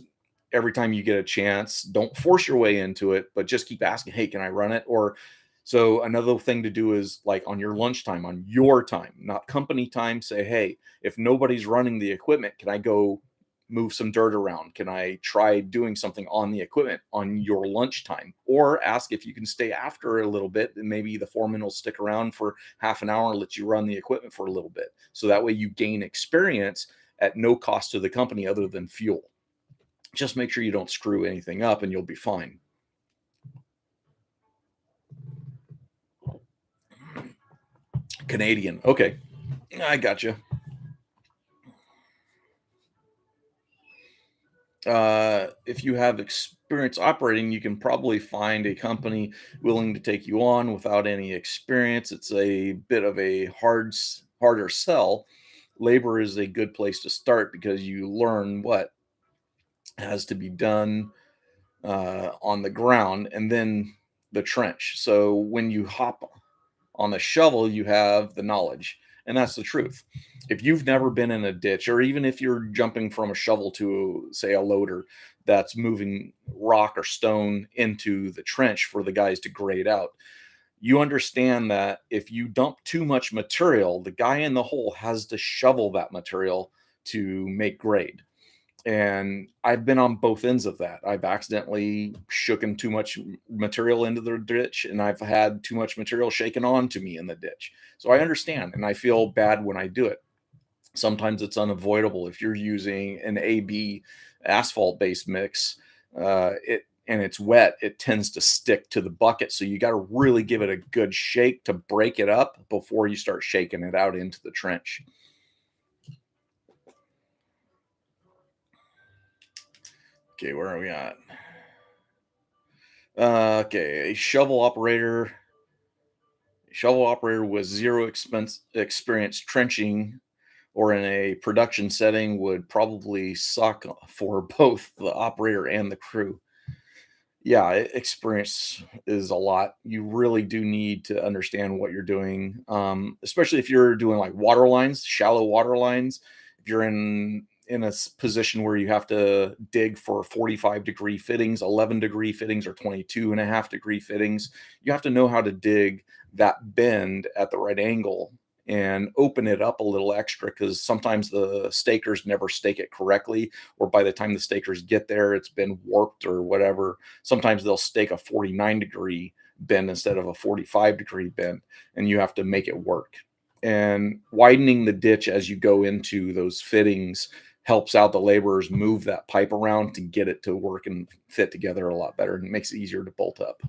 every time you get a chance, don't force your way into it, but just keep asking, hey, can I run it? Or so another thing to do is like on your lunchtime, on your time, not company time, say, hey, if nobody's running the equipment, can I go move some dirt around? Can I try doing something on the equipment on your lunchtime? Or ask if you can stay after a little bit, and maybe the foreman will stick around for half an hour and let you run the equipment for a little bit. So that way you gain experience at no cost to the company other than fuel. Just make sure you don't screw anything up and you'll be fine. Canadian. Okay. I got you. If you have experience operating, you can probably find a company willing to take you on without any experience. It's a bit of a hard harder sell, labor is a good place to start because you learn what has to be done on the ground and then the trench. So when you hop on the shovel, you have the knowledge. And that's the truth. If you've never been in a ditch, or even if you're jumping from a shovel to, say, a loader that's moving rock or stone into the trench for the guys to grade out, you understand that if you dump too much material, the guy in the hole has to shovel that material to make grade. And I've been on both ends of that. I've accidentally shooken too much material into the ditch, and I've had too much material shaken onto me in the ditch. So I understand, and I feel bad when I do it. Sometimes it's unavoidable if you're using an AB asphalt based mix. It and it's wet, it tends to stick to the bucket. So you got to really give it a good shake to break it up before you start shaking it out into the trench. Okay, where are we at? Okay, a shovel operator with zero expense experience trenching or in a production setting would probably suck for both the operator and the crew. Yeah, experience is a lot. You really do need to understand what you're doing, especially if you're doing like water lines, shallow water lines. If you're in a position where you have to dig for 45-degree fittings, 11-degree fittings, or 22.5-degree fittings, you have to know how to dig that bend at the right angle and open it up a little extra because sometimes the stakers never stake it correctly, or by the time the stakers get there, it's been warped or whatever. Sometimes they'll stake a 49-degree bend instead of a 45-degree bend, and you have to make it work. And widening the ditch as you go into those fittings helps out the laborers move that pipe around to get it to work and fit together a lot better, and it makes it easier to bolt up.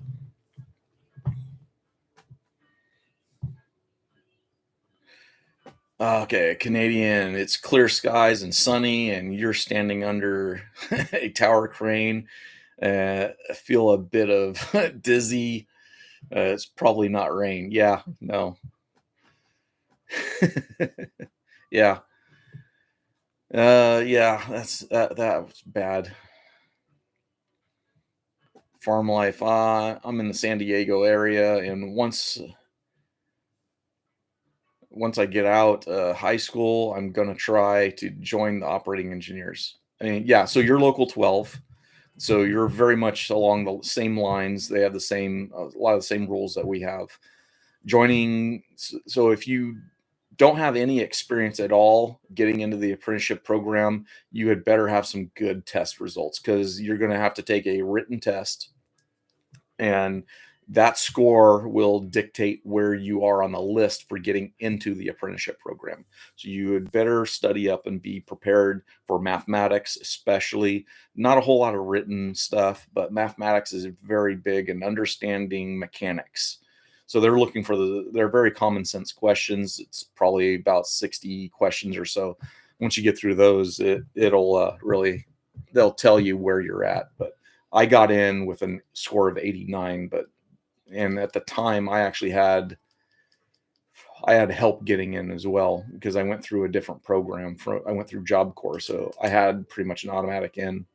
Okay, Canadian. It's clear skies and sunny, and you're standing under a tower crane. I feel a bit of dizzy. It's probably not rain. Yeah, no. Yeah. Yeah, that was bad. Farm life. I'm in the San Diego area, and once I get out high school, I'm gonna try to join the operating engineers. I mean, yeah. So you're local 12. So you're very much along the same lines. They have the same a lot of the same rules that we have. Joining. So if you don't have any experience at all getting into the apprenticeship program, you had better have some good test results because you're going to have to take a written test, and that score will dictate where you are on the list for getting into the apprenticeship program. So you had better study up and be prepared for mathematics, especially. Not a whole lot of written stuff, but mathematics is very big in understanding mechanics. So they're looking for they're very common sense questions. It's probably about 60 questions or so. Once you get through those, it'll really, they'll tell you where you're at. But I got in with a score of 89, and at the time I had help getting in as well because I went through a different program. I went through Job Corps, so I had pretty much an automatic in.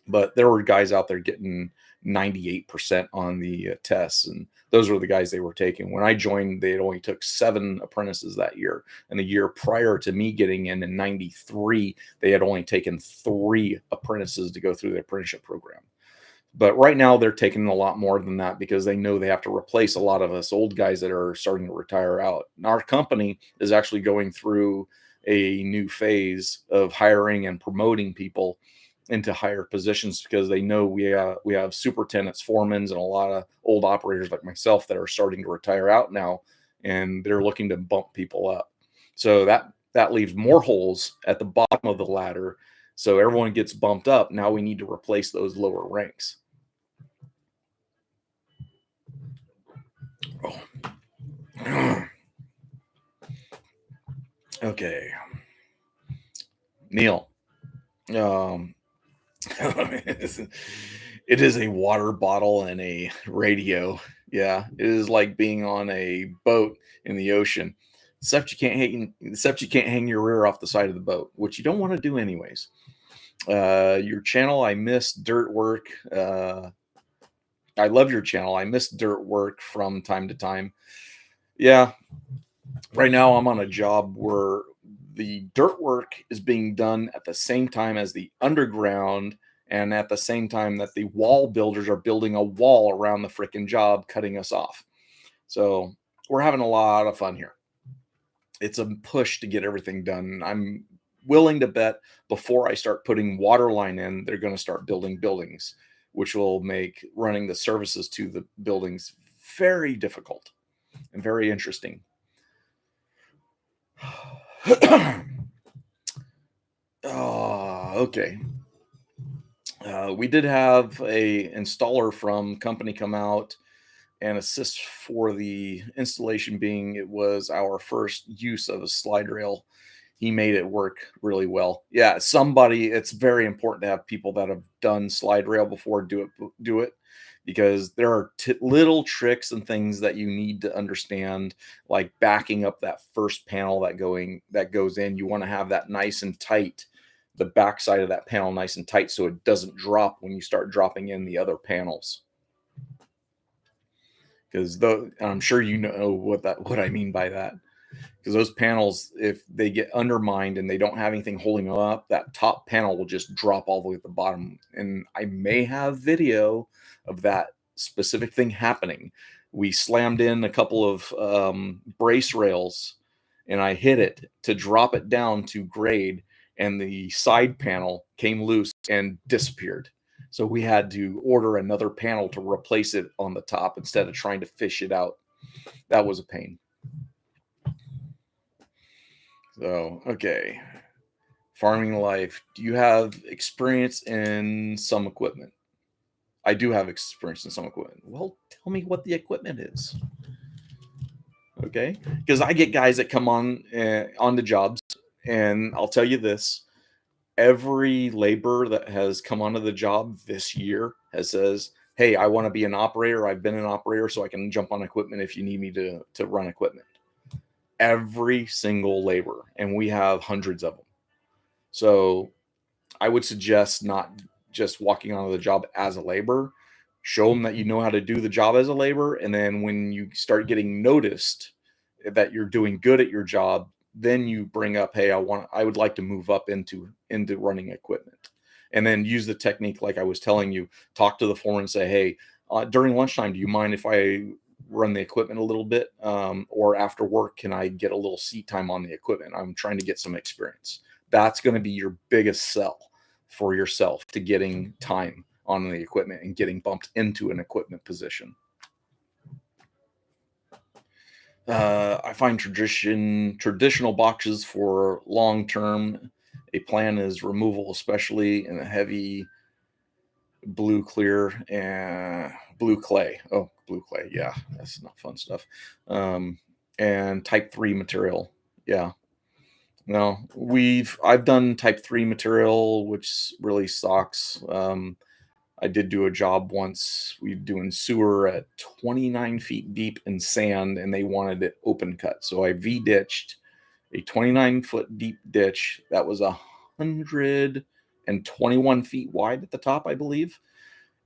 But there were guys out there getting 98% on the tests, and those were the guys they were taking. When I joined, they had only took 7 apprentices that year, and the year prior to me getting in '93, they had only taken 3 apprentices to go through the apprenticeship program. But right now they're taking a lot more than that because they know they have to replace a lot of us old guys that are starting to retire out. And our company is actually going through a new phase of hiring and promoting people into higher positions because they know we have superintendents, foremans, and a lot of old operators like myself that are starting to retire out now, and they're looking to bump people up. So that leaves more holes at the bottom of the ladder. So everyone gets bumped up. Now we need to replace those lower ranks. Oh. Okay, Neil. Um, it is a water bottle and a radio. Yeah, it is like being on a boat in the ocean. except you can't hang your rear off the side of the boat, which you don't want to do anyways. Your channel, I miss dirt work. I love your channel. I miss dirt work from time to time. Yeah, right now I'm on a job where the dirt work is being done at the same time as the underground, and at the same time that the wall builders are building a wall around the freaking job, cutting us off. So we're having a lot of fun here. It's a push to get everything done. I'm willing to bet before I start putting water line in, they're going to start building buildings, which will make running the services to the buildings very difficult and very interesting. Okay. We did have a installer from company come out and assist for the installation, being it was our first use of a slide rail. He made it work really well. Yeah, it's very important to have people that have done slide rail before do it, because there are little tricks and things that you need to understand, like backing up that first panel that goes in. You want to have that nice and tight, the back side of that panel nice and tight, so it doesn't drop when you start dropping in the other panels. Because I'm sure you know what I mean by that. Because those panels, if they get undermined and they don't have anything holding them up, that top panel will just drop all the way at the bottom. And I may have video of that specific thing happening. We slammed in a couple of brace rails, and I hit it to drop it down to grade, and the side panel came loose and disappeared. So we had to order another panel to replace it on the top instead of trying to fish it out. That was a pain. So, okay. Farming life. Do you have experience in some equipment? I do have experience in some equipment. Well, tell me what the equipment is. Okay. Because I get guys that come on the jobs, and I'll tell you this. Every laborer that has come onto the job this year says, hey, I want to be an operator. I've been an operator, so I can jump on equipment if you need me to run equipment. Every single laborer, and we have hundreds of them. So I would suggest not just walking onto the job as a laborer. Show them that you know how to do the job as a laborer, and then when you start getting noticed that you're doing good at your job, then you bring up, hey, I would like to move up into running equipment. And then use the technique like I was telling you. Talk to the foreman and say, hey, during lunchtime, do you mind if I run the equipment a little bit, or after work, can I get a little seat time on the equipment? I'm trying to get some experience. That's going to be your biggest sell for yourself to getting time on the equipment and getting bumped into an equipment position. I find traditional boxes for long term. A plan is removal, especially in a heavy blue clear and blue clay. Oh, blue clay. Yeah, that's not fun stuff. And type 3 material. Yeah. No, I've done type 3 material, which really sucks. I did do a job once. We were doing sewer at 29 feet deep in sand, and they wanted it open cut. So I V-ditched a 29-foot deep ditch that was 121 feet wide at the top, I believe.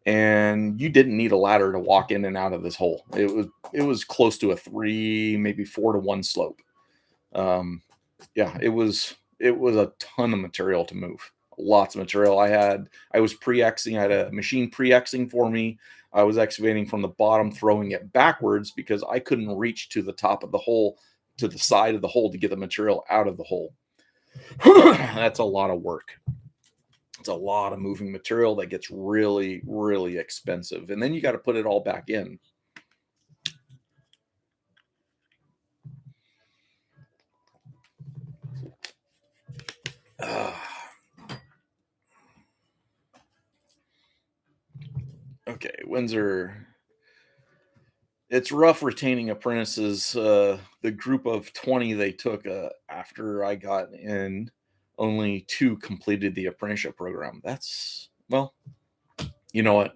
And you didn't need a ladder to walk in and out of this hole. It was close to a 3, maybe 4-to-1 slope. Yeah, it was a ton of material to move. Lots of material. I was pre-Xing. I had a machine pre-Xing for me. I was excavating from the bottom, throwing it backwards because I couldn't reach to the top of the hole, to the side of the hole to get the material out of the hole. That's a lot of work. It's a lot of moving material that gets really, really expensive. And then you got to put it all back in. Okay, Windsor. It's rough retaining apprentices. The group of 20 they took after I got in, only 2 completed the apprenticeship program. That's, well, you know what?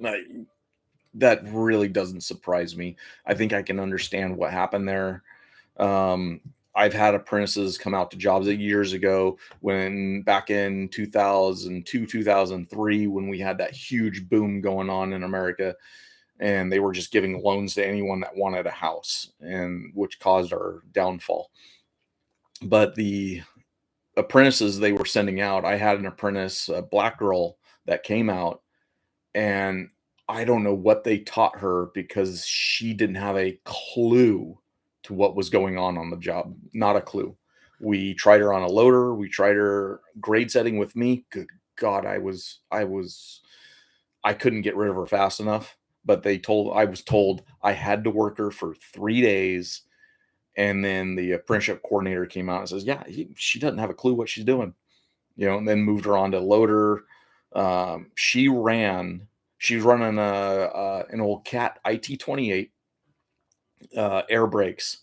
That really doesn't surprise me. I think I can understand what happened there. I've had apprentices come out to jobs years ago when back in 2002, 2003, when we had that huge boom going on in America, and they were just giving loans to anyone that wanted a house, and which caused our downfall. But the apprentices they were sending out, I had an apprentice, a black girl that came out, and I don't know what they taught her because she didn't have a clue to what was going on the job. Not a clue. We tried her on a loader. We tried her grade setting with me. Good God, I couldn't get rid of her fast enough. But I was told I had to work her for 3 days. And then the apprenticeship coordinator came out and says, yeah, she doesn't have a clue what she's doing, and then moved her on to loader. She was running an old Cat IT-28 air brakes,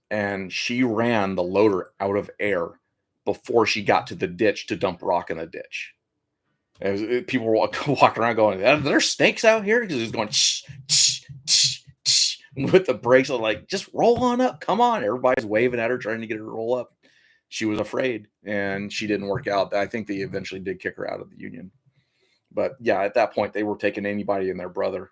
and she ran the loader out of air before she got to the ditch to dump rock in the ditch. People were walking around going, "Are there snakes out here?" Because it was going with the brakes. I'm like, just roll on up. Come on. Everybody's waving at her, trying to get her to roll up. She was afraid, and she didn't work out. I think they eventually did kick her out of the union. But yeah, at that point, they were taking anybody and their brother.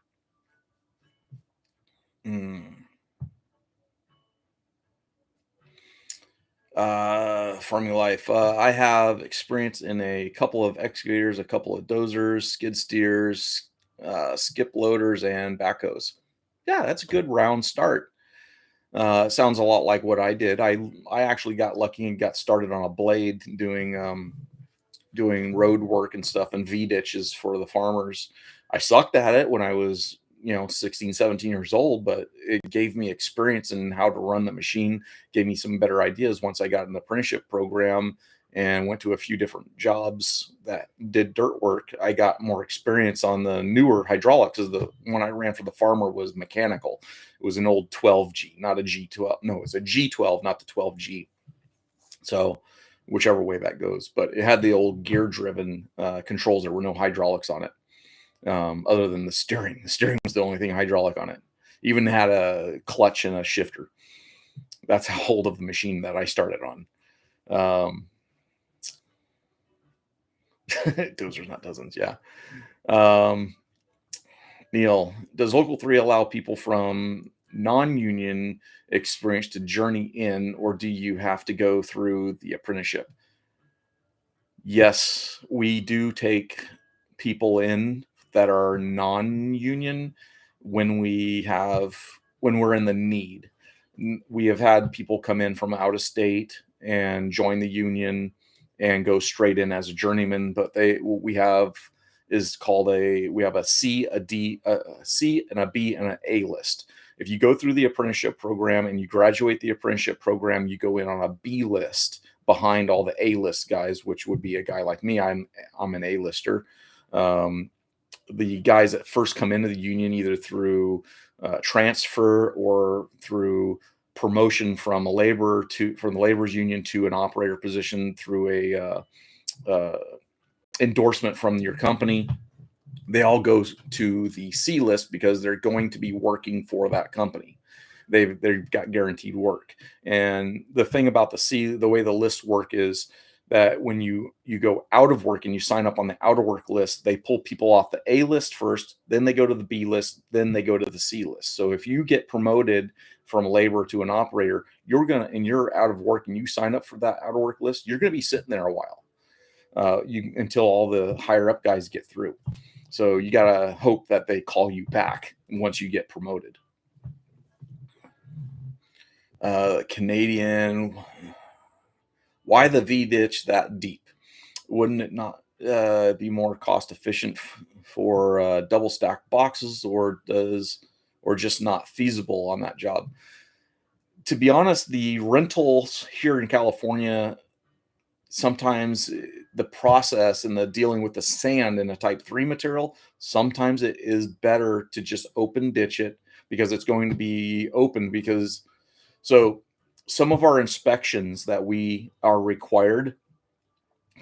Farming life. I have experience in a couple of excavators, a couple of dozers, skid steers, skip loaders, and backhoes. Yeah, that's a good round start. Sounds a lot like what I did. I actually got lucky and got started on a blade doing road work and stuff and V ditches for the farmers. I sucked at it when I was 16, 17 years old, but it gave me experience in how to run the machine, gave me some better ideas once I got an apprenticeship program and went to a few different jobs that did dirt work. I got more experience on the newer hydraulics, because the one I ran for the farmer was mechanical. It was an old 12G, not a G12. No, it's a G12, not the 12G. So whichever way that goes, but it had the old gear driven controls. There were no hydraulics on it. Other than the steering. The steering was the only thing hydraulic on it. Even had a clutch and a shifter. That's how old of the machine that I started on. Dozers, not dozens, yeah. Neil, does Local 3 allow people from non-union experience to journey in, or do you have to go through the apprenticeship? Yes, we do take people in that are non-union when we're in the need. We have had people come in from out of state and join the union and go straight in as a journeyman, but we have a C, a D, a C, and a B, and an A list. If you go through the apprenticeship program and you graduate the apprenticeship program, you go in on a B list behind all the A list guys, which would be a guy like me. I'm an A lister. The guys that first come into the union either through transfer or through promotion from the laborers union to an operator position through a endorsement from your company, they all go to the C list because they're going to be working for that company. They've got guaranteed work. And the thing about the way the lists work is that when you go out of work and you sign up on the out of work list, they pull people off the A list first, then they go to the B list, then they go to the C list. So if you get promoted from a laborer to an operator, you're out of work and you sign up for that out of work list, you're going to be sitting there a while until all the higher up guys get through. So you got to hope that they call you back once you get promoted. Canadian, why the V ditch that deep? Wouldn't it not be more cost efficient for double stack boxes, or just not feasible on that job? To be honest, the rentals here in California, sometimes the process and the dealing with the sand in a type 3 material, sometimes it is better to just open ditch it because it's going to be open. So some of our inspections that we are required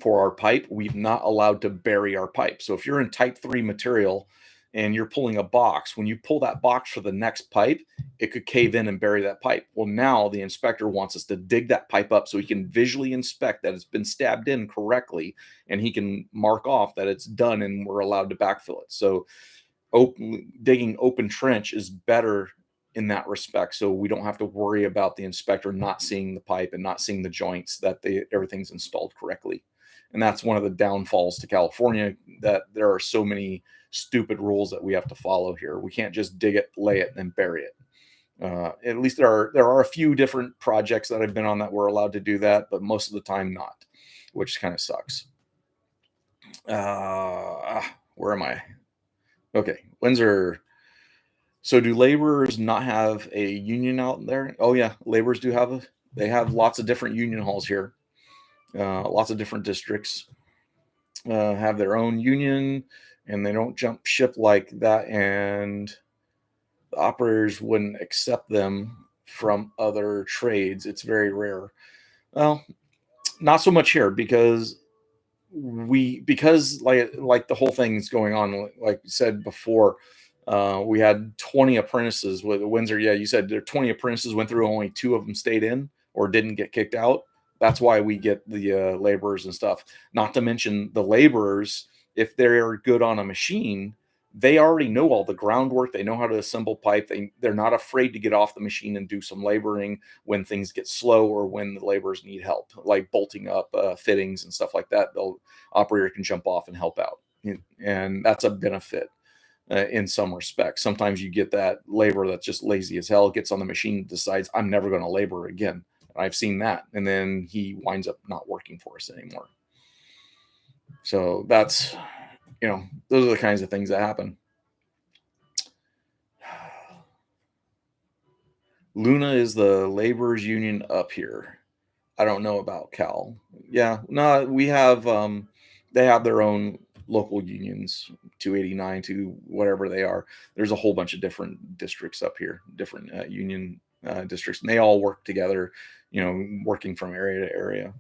for our pipe, we've not allowed to bury our pipe. So if you're in type 3 material and you're pulling a box. When you pull that box for the next pipe, it could cave in and bury that pipe. Well, now the inspector wants us to dig that pipe up so he can visually inspect that it's been stabbed in correctly, and he can mark off that it's done and we're allowed to backfill it. So digging open trench is better in that respect, so we don't have to worry about the inspector not seeing the pipe and not seeing the joints, that everything's installed correctly. And that's one of the downfalls to California, that there are so many stupid rules that we have to follow here. We can't just dig it, lay it, and bury it. At least there are a few different projects that I've been on that we're allowed to do that, but most of the time not, which kind of sucks. Where am I? Okay, Windsor. So do laborers not have a union out there? Oh yeah, laborers do have they have lots of different union halls here. Lots of different districts have their own union, and they don't jump ship like that, and the operators wouldn't accept them from other trades. It's very rare. Well, not so much here, because like the whole thing's going on, like you said before. We had 20 apprentices with Windsor. Yeah, you said there 20 apprentices went through, only 2 of them stayed in or didn't get kicked out. That's why we get the laborers and stuff. Not to mention the laborers, if they're good on a machine, they already know all the groundwork. They know how to assemble pipe. They're not afraid to get off the machine and do some laboring when things get slow or when the laborers need help, like bolting up fittings and stuff like that. The operator can jump off and help out, and that's a benefit. In some respects, sometimes you get that laborer that's just lazy as hell, gets on the machine, decides I'm never going to labor again. I've seen that, and then he winds up not working for us anymore. So that's, those are the kinds of things that happen. Luna is the laborers union up here. I don't know about Cal. Yeah, no, we have they have their own local unions, 289 to whatever they are. There's a whole bunch of different districts up here, different union districts, and they all work together, working from area to area.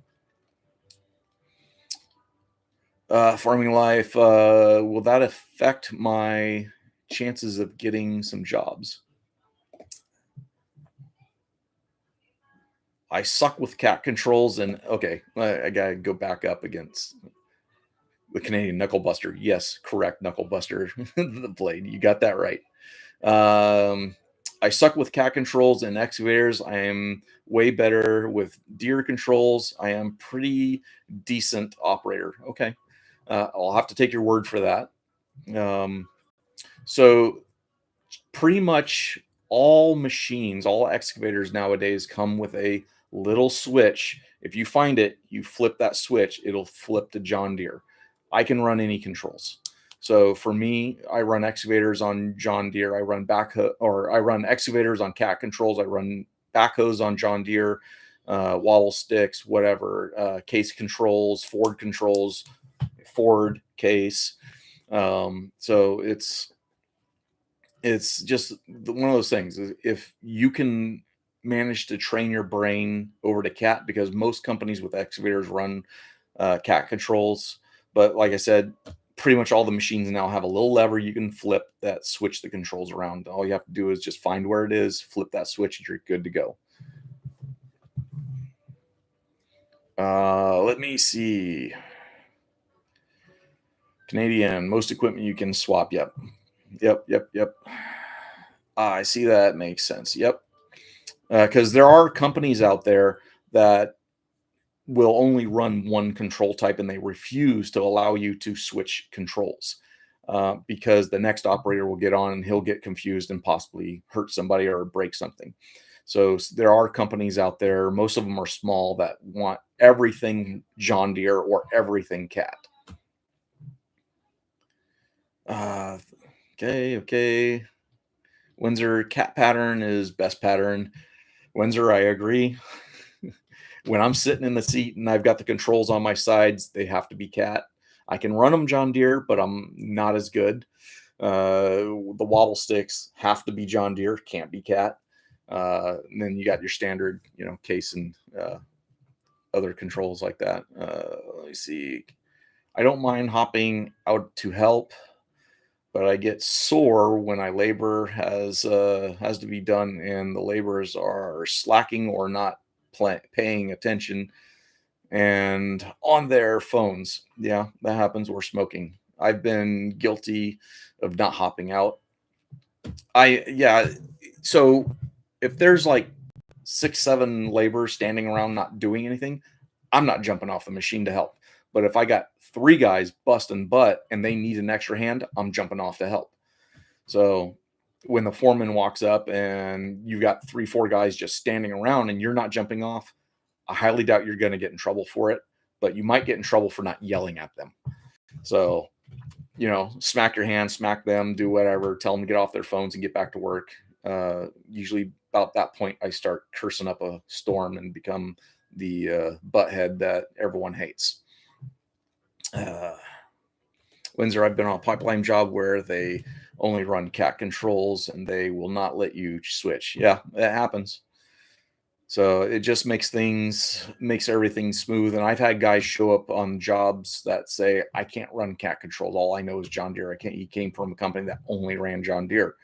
Farming life, will that affect my chances of getting some jobs? I suck with cat controls, and okay, I gotta go back up against the Canadian knuckle buster. Yes, correct, knuckle buster, the blade. You got that right. I suck with cat controls and excavators. I am way better with deer controls. I am pretty decent operator. Okay, I'll have to take your word for that. So pretty much all machines, all excavators nowadays come with a little switch. If you find it, you flip that switch, it'll flip to John Deere. I can run any controls. So for me, I run excavators on John Deere. I run I run excavators on cat controls. I run backhoes on John Deere, wobble sticks, whatever, case controls, Ford case. So it's just one of those things. If you can manage to train your brain over to cat, because most companies with excavators run cat controls, but like I said, pretty much all the machines now have a little lever you can flip that switch the controls around. All you have to do is just find where it is, flip that switch, and you're good to go. Let me see. Canadian, most equipment you can swap. Yep. I see that makes sense. Yep. Because there are companies out there that will only run one control type, and they refuse to allow you to switch controls, because the next operator will get on and he'll get confused and possibly hurt somebody or break something. So there are companies out there, most of them are small, that want everything John Deere or everything cat. Okay. Windsor, cat pattern is best pattern. Windsor, I agree. When I'm sitting in the seat and I've got the controls on my sides, they have to be cat. I can run them John Deere, but I'm not as good. The wobble sticks have to be John Deere, can't be cat. And then you got your standard, case and other controls like that. Let me see. I don't mind hopping out to help. but I get sore when I labor has to be done, and the laborers are slacking or not paying attention and on their phones. Yeah, that happens. Or smoking. I've been guilty of not hopping out. Yeah. So if there's like 6, 7 laborers standing around not doing anything, I'm not jumping off the machine to help. But if I got 3 guys busting butt and they need an extra hand, I'm jumping off to help. So when the foreman walks up and you've got 3, 4 guys just standing around and you're not jumping off, I highly doubt you're going to get in trouble for it, but you might get in trouble for not yelling at them. So, smack your hand, smack them, do whatever, tell them to get off their phones and get back to work. Usually about that point, I start cursing up a storm and become the butthead that everyone hates. Windsor, I've been on a pipeline job where they only run cat controls and they will not let you switch. Yeah, that happens. So it just makes everything smooth. And I've had guys show up on jobs that say, I can't run cat controls. All I know is John Deere. He came from a company that only ran John Deere.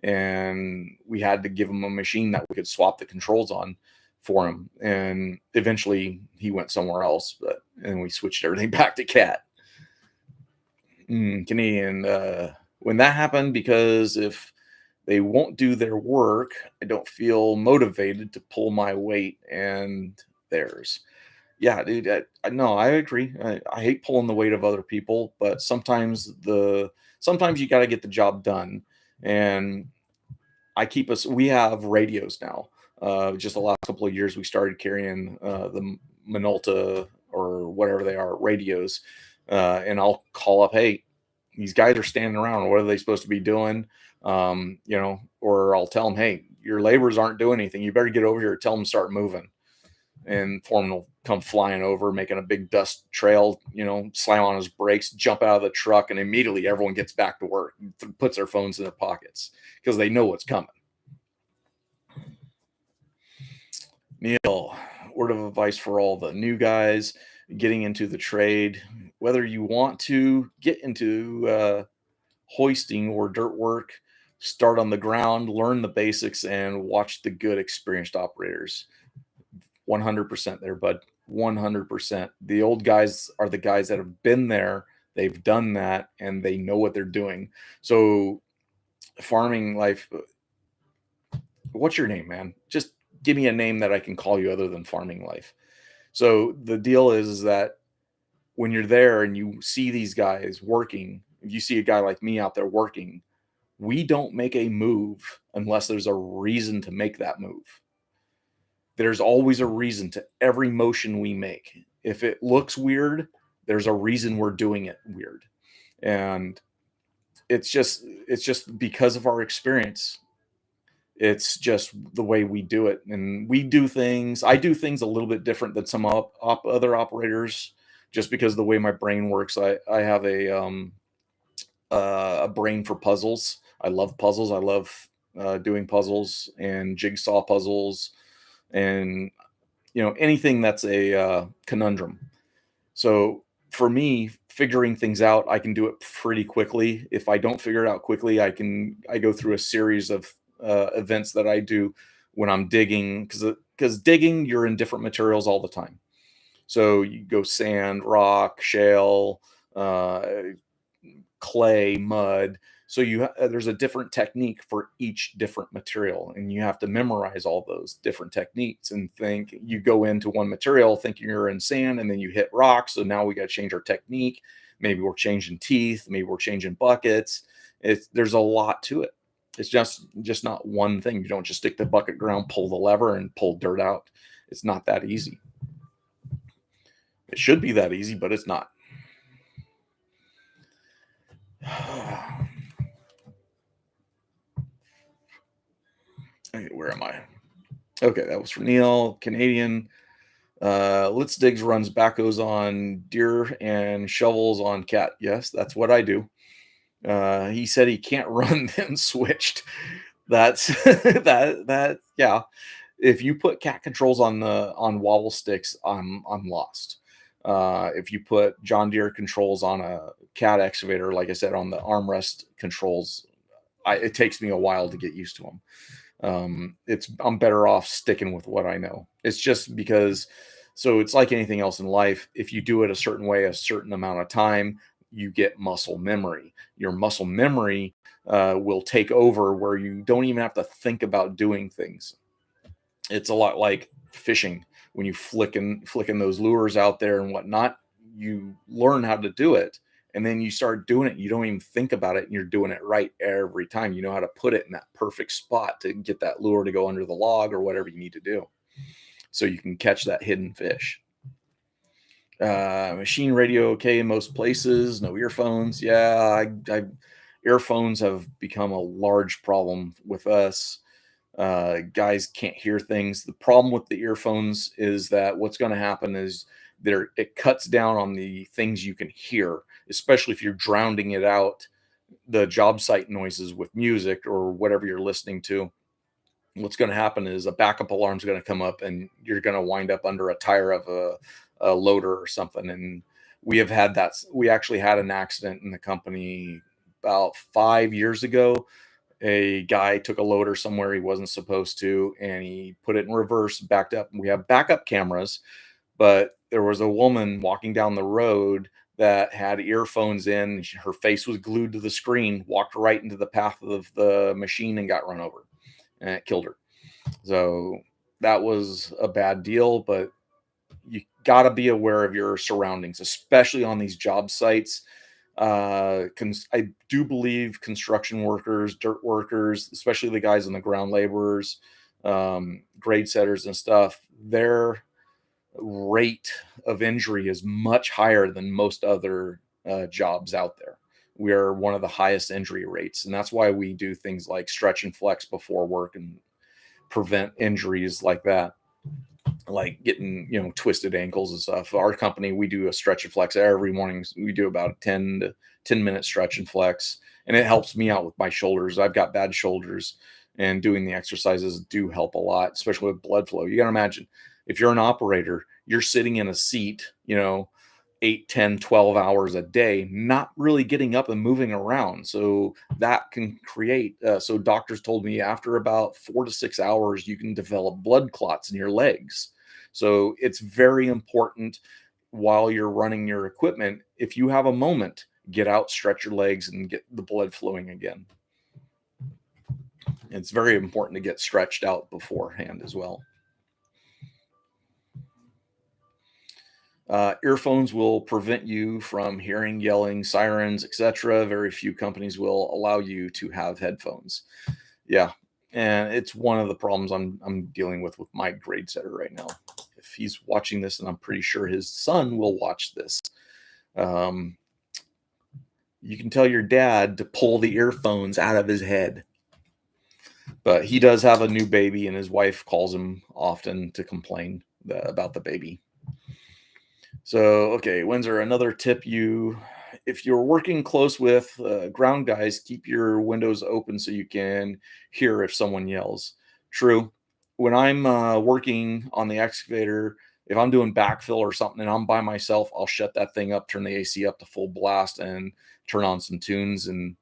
And we had to give him a machine that we could swap the controls on for him. And eventually he went somewhere else, and we switched everything back to cat. Canadian, when that happened, because if they won't do their work, I don't feel motivated to pull my weight and theirs. Yeah, dude. No, I agree. I hate pulling the weight of other people, but sometimes you got to get the job done. And we have radios now. Just the last couple of years, we started carrying the Minolta or whatever they are radios. And I'll call up, hey, these guys are standing around. What are they supposed to be doing? Or I'll tell them, hey, your laborers aren't doing anything. You better get over here. Tell them to start moving. And foreman will come flying over, making a big dust trail, slam on his brakes, jump out of the truck, and immediately everyone gets back to work, puts their phones in their pockets because they know what's coming. Neil, word of advice for all the new guys getting into the trade, whether you want to get into hoisting or dirt work, start on the ground, learn the basics, and watch the good experienced operators. 100% there, bud. 100%. The old guys are the guys that have been there, they've done that, and they know what they're doing. So farming life, what's your name, man? Just give me a name that I can call you other than farming life. So the deal is that when you're there and you see these guys working, if you see a guy like me out there working, we don't make a move unless there's a reason to make that move. There's always a reason to every motion we make. If it looks weird, there's a reason we're doing it weird. And it's just because of our experience. It's just the way we do it. And I do things a little bit different than some other operators, just because of the way my brain works. I have a brain for puzzles. I love puzzles. I love doing puzzles and jigsaw puzzles and anything that's a conundrum. So for me, figuring things out, I can do it pretty quickly. If I don't figure it out quickly, I go through a series of events that I do when I'm digging, because digging, you're in different materials all the time. So you go sand, rock, shale, clay, mud. So there's a different technique for each different material, and you have to memorize all those different techniques and think. You go into one material thinking you're in sand, and then you hit rock. So now we got to change our technique. Maybe we're changing teeth. Maybe we're changing buckets. There's a lot to it. It's just not one thing. You don't just stick the bucket ground, pull the lever, and pull dirt out. It's not that easy. It should be that easy, but it's not. Okay, where am I? Okay, that was for Neil. Canadian. Litz Diggs runs backhoes on deer and shovels on cat. Yes, that's what I do. He said he can't run them switched. That's that yeah. If you put cat controls on wobble sticks, I'm lost. If you put John Deere controls on a cat excavator, like I said, on the armrest controls, it takes me a while to get used to them. I'm better off sticking with what I know. It's just because, so it's like anything else in life. If you do it a certain way, a certain amount of time, you get muscle memory. Your muscle memory will take over where you don't even have to think about doing things. It's a lot like fishing. When you flicking those lures out there and whatnot, you learn how to do it, and then you start doing it. You don't even think about it, and you're doing it right every time. You know how to put it in that perfect spot to get that lure to go under the log or whatever you need to do, so you can catch that hidden fish. Machine radio okay in most places. No earphones. Yeah, earphones have become a large problem with us. Guys can't hear things. The problem with the earphones is that what's going to happen is it cuts down on the things you can hear, especially if you're drowning it out, the job site noises with music or whatever you're listening to. What's going to happen is a backup alarm is going to come up and you're going to wind up under a tire of a loader or something. And we have had that. We actually had an accident in the company about 5 years ago. A guy took a loader somewhere he wasn't supposed to, and he put it in reverse, backed up. We have backup cameras, but there was a woman walking down the road that had earphones in. Her face was glued to the screen, walked right into the path of the machine and got run over, and it killed her. So that was a bad deal, but you got to be aware of your surroundings, especially on these job sites. I do believe construction workers, dirt workers, especially the guys on the ground laborers, grade setters and stuff, their rate of injury is much higher than most other jobs out there. We are one of the highest injury rates, and that's why we do things like stretch and flex before work and prevent injuries like that, like getting twisted ankles and stuff. Our company, we do a stretch and flex every morning. We do about a 10 minute stretch and flex, and it helps me out with my shoulders. I've got bad shoulders, and doing the exercises do help a lot, especially with blood flow. You got to imagine, if you're an operator, you're sitting in a seat 8, 10, 12 hours a day, not really getting up and moving around. So that can create, so doctors told me after about 4 to 6 hours, you can develop blood clots in your legs. So it's very important while you're running your equipment, if you have a moment, get out, stretch your legs, and get the blood flowing again. It's very important to get stretched out beforehand as well. Earphones will prevent you from hearing yelling, sirens, etc. Very few companies will allow you to have headphones. Yeah, and it's one of the problems I'm dealing with my grade setter right now. If he's watching this, and I'm pretty sure his son will watch this, you can tell your dad to pull the earphones out of his head. But he does have a new baby, and his wife calls him often to complain about the baby. So, okay, Windsor, another tip if you're working close with ground guys, keep your windows open so you can hear if someone yells. True. When I'm working on the excavator, if I'm doing backfill or something and I'm by myself, I'll shut that thing up, turn the AC up to full blast, and turn on some tunes, and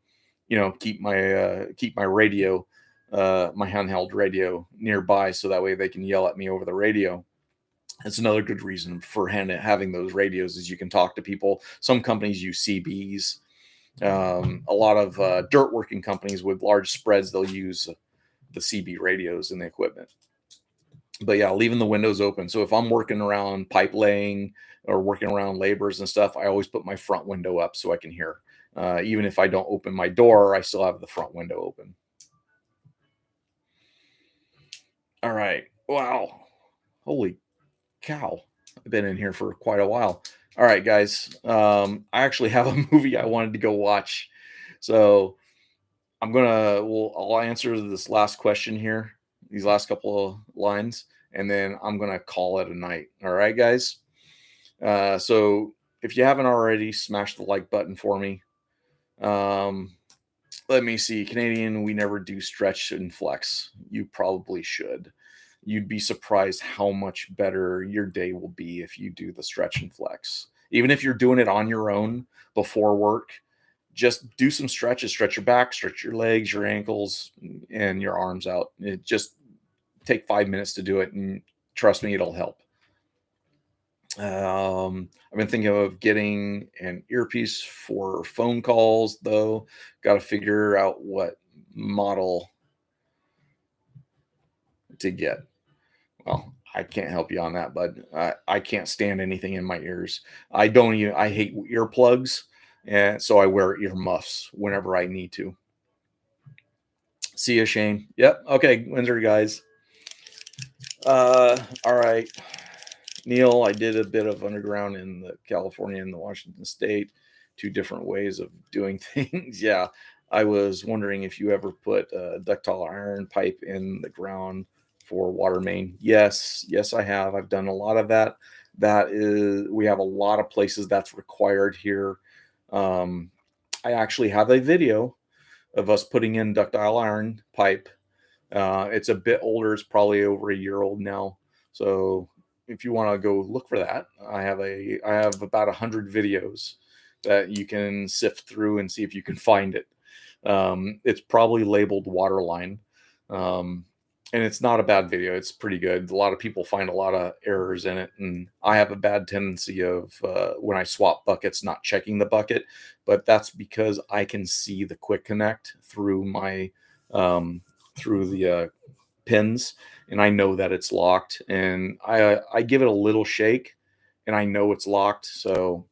keep my radio, my handheld radio nearby, so that way they can yell at me over the radio. That's another good reason for having those radios, is you can talk to people. Some companies use CBs. A lot of dirt working companies with large spreads, they'll use the CB radios in the equipment. But yeah, leaving the windows open. So if I'm working around pipe laying or working around laborers and stuff, I always put my front window up so I can hear. Even if I don't open my door, I still have the front window open. All right. Wow. Holy cow. I've been in here for quite a while. All right, guys. I actually have a movie I wanted to go watch. So I'll answer this last question here, these last couple of lines, and then I'm going to call it a night. All right, guys. So if you haven't already, smash the like button for me. Let me see. Canadian, we never do stretch and flex. You probably should. you'd be surprised how much better your day will be if you do the stretch and flex. Even if you're doing it on your own before work, just do some stretches, stretch your back, stretch your legs, your ankles, and your arms out. It just take 5 minutes to do it, and trust me, it'll help. I've been thinking of getting an earpiece for phone calls, though. Got to figure out what model to get. Well, I can't help you on that, bud. I can't stand anything in my ears. I don't even. I hate earplugs, and so I wear ear muffs whenever I need to. See you, Shane. Yep. Okay, Windsor guys. All right. Neil, I did a bit of underground in the California and the Washington State, two different ways of doing things. Yeah, I was wondering if you ever put a ductile iron pipe in the ground for water main. Yes, I have. I've done a lot of that. We have a lot of places that's required here. I actually have a video of us putting in ductile iron pipe. It's a bit older. It's probably over a year old now. So if you want to go look for that, I have about 100 videos that you can sift through and see if you can find it. It's probably labeled waterline. And it's not a bad video. It's pretty good. A lot of people find a lot of errors in it. And I have a bad tendency of when I swap buckets, not checking the bucket, but that's because I can see the quick connect through my, through the pins, and I know that it's locked, and I give it a little shake and I know it's locked. So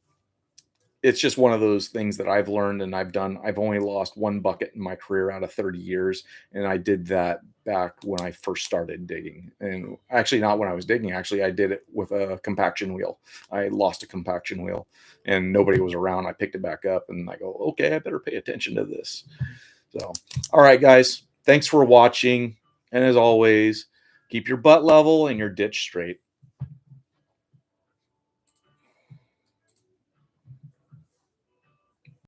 it's just one of those things that I've learned and I've done. I've only lost one bucket in my career out of 30 years. And I did that back when I first started digging. And actually, not when I was digging, actually, I did it with a compaction wheel. I lost a compaction wheel and nobody was around. I picked it back up and I go, okay, I better pay attention to this. So, all right, guys, thanks for watching. And as always, keep your butt level and your ditch straight.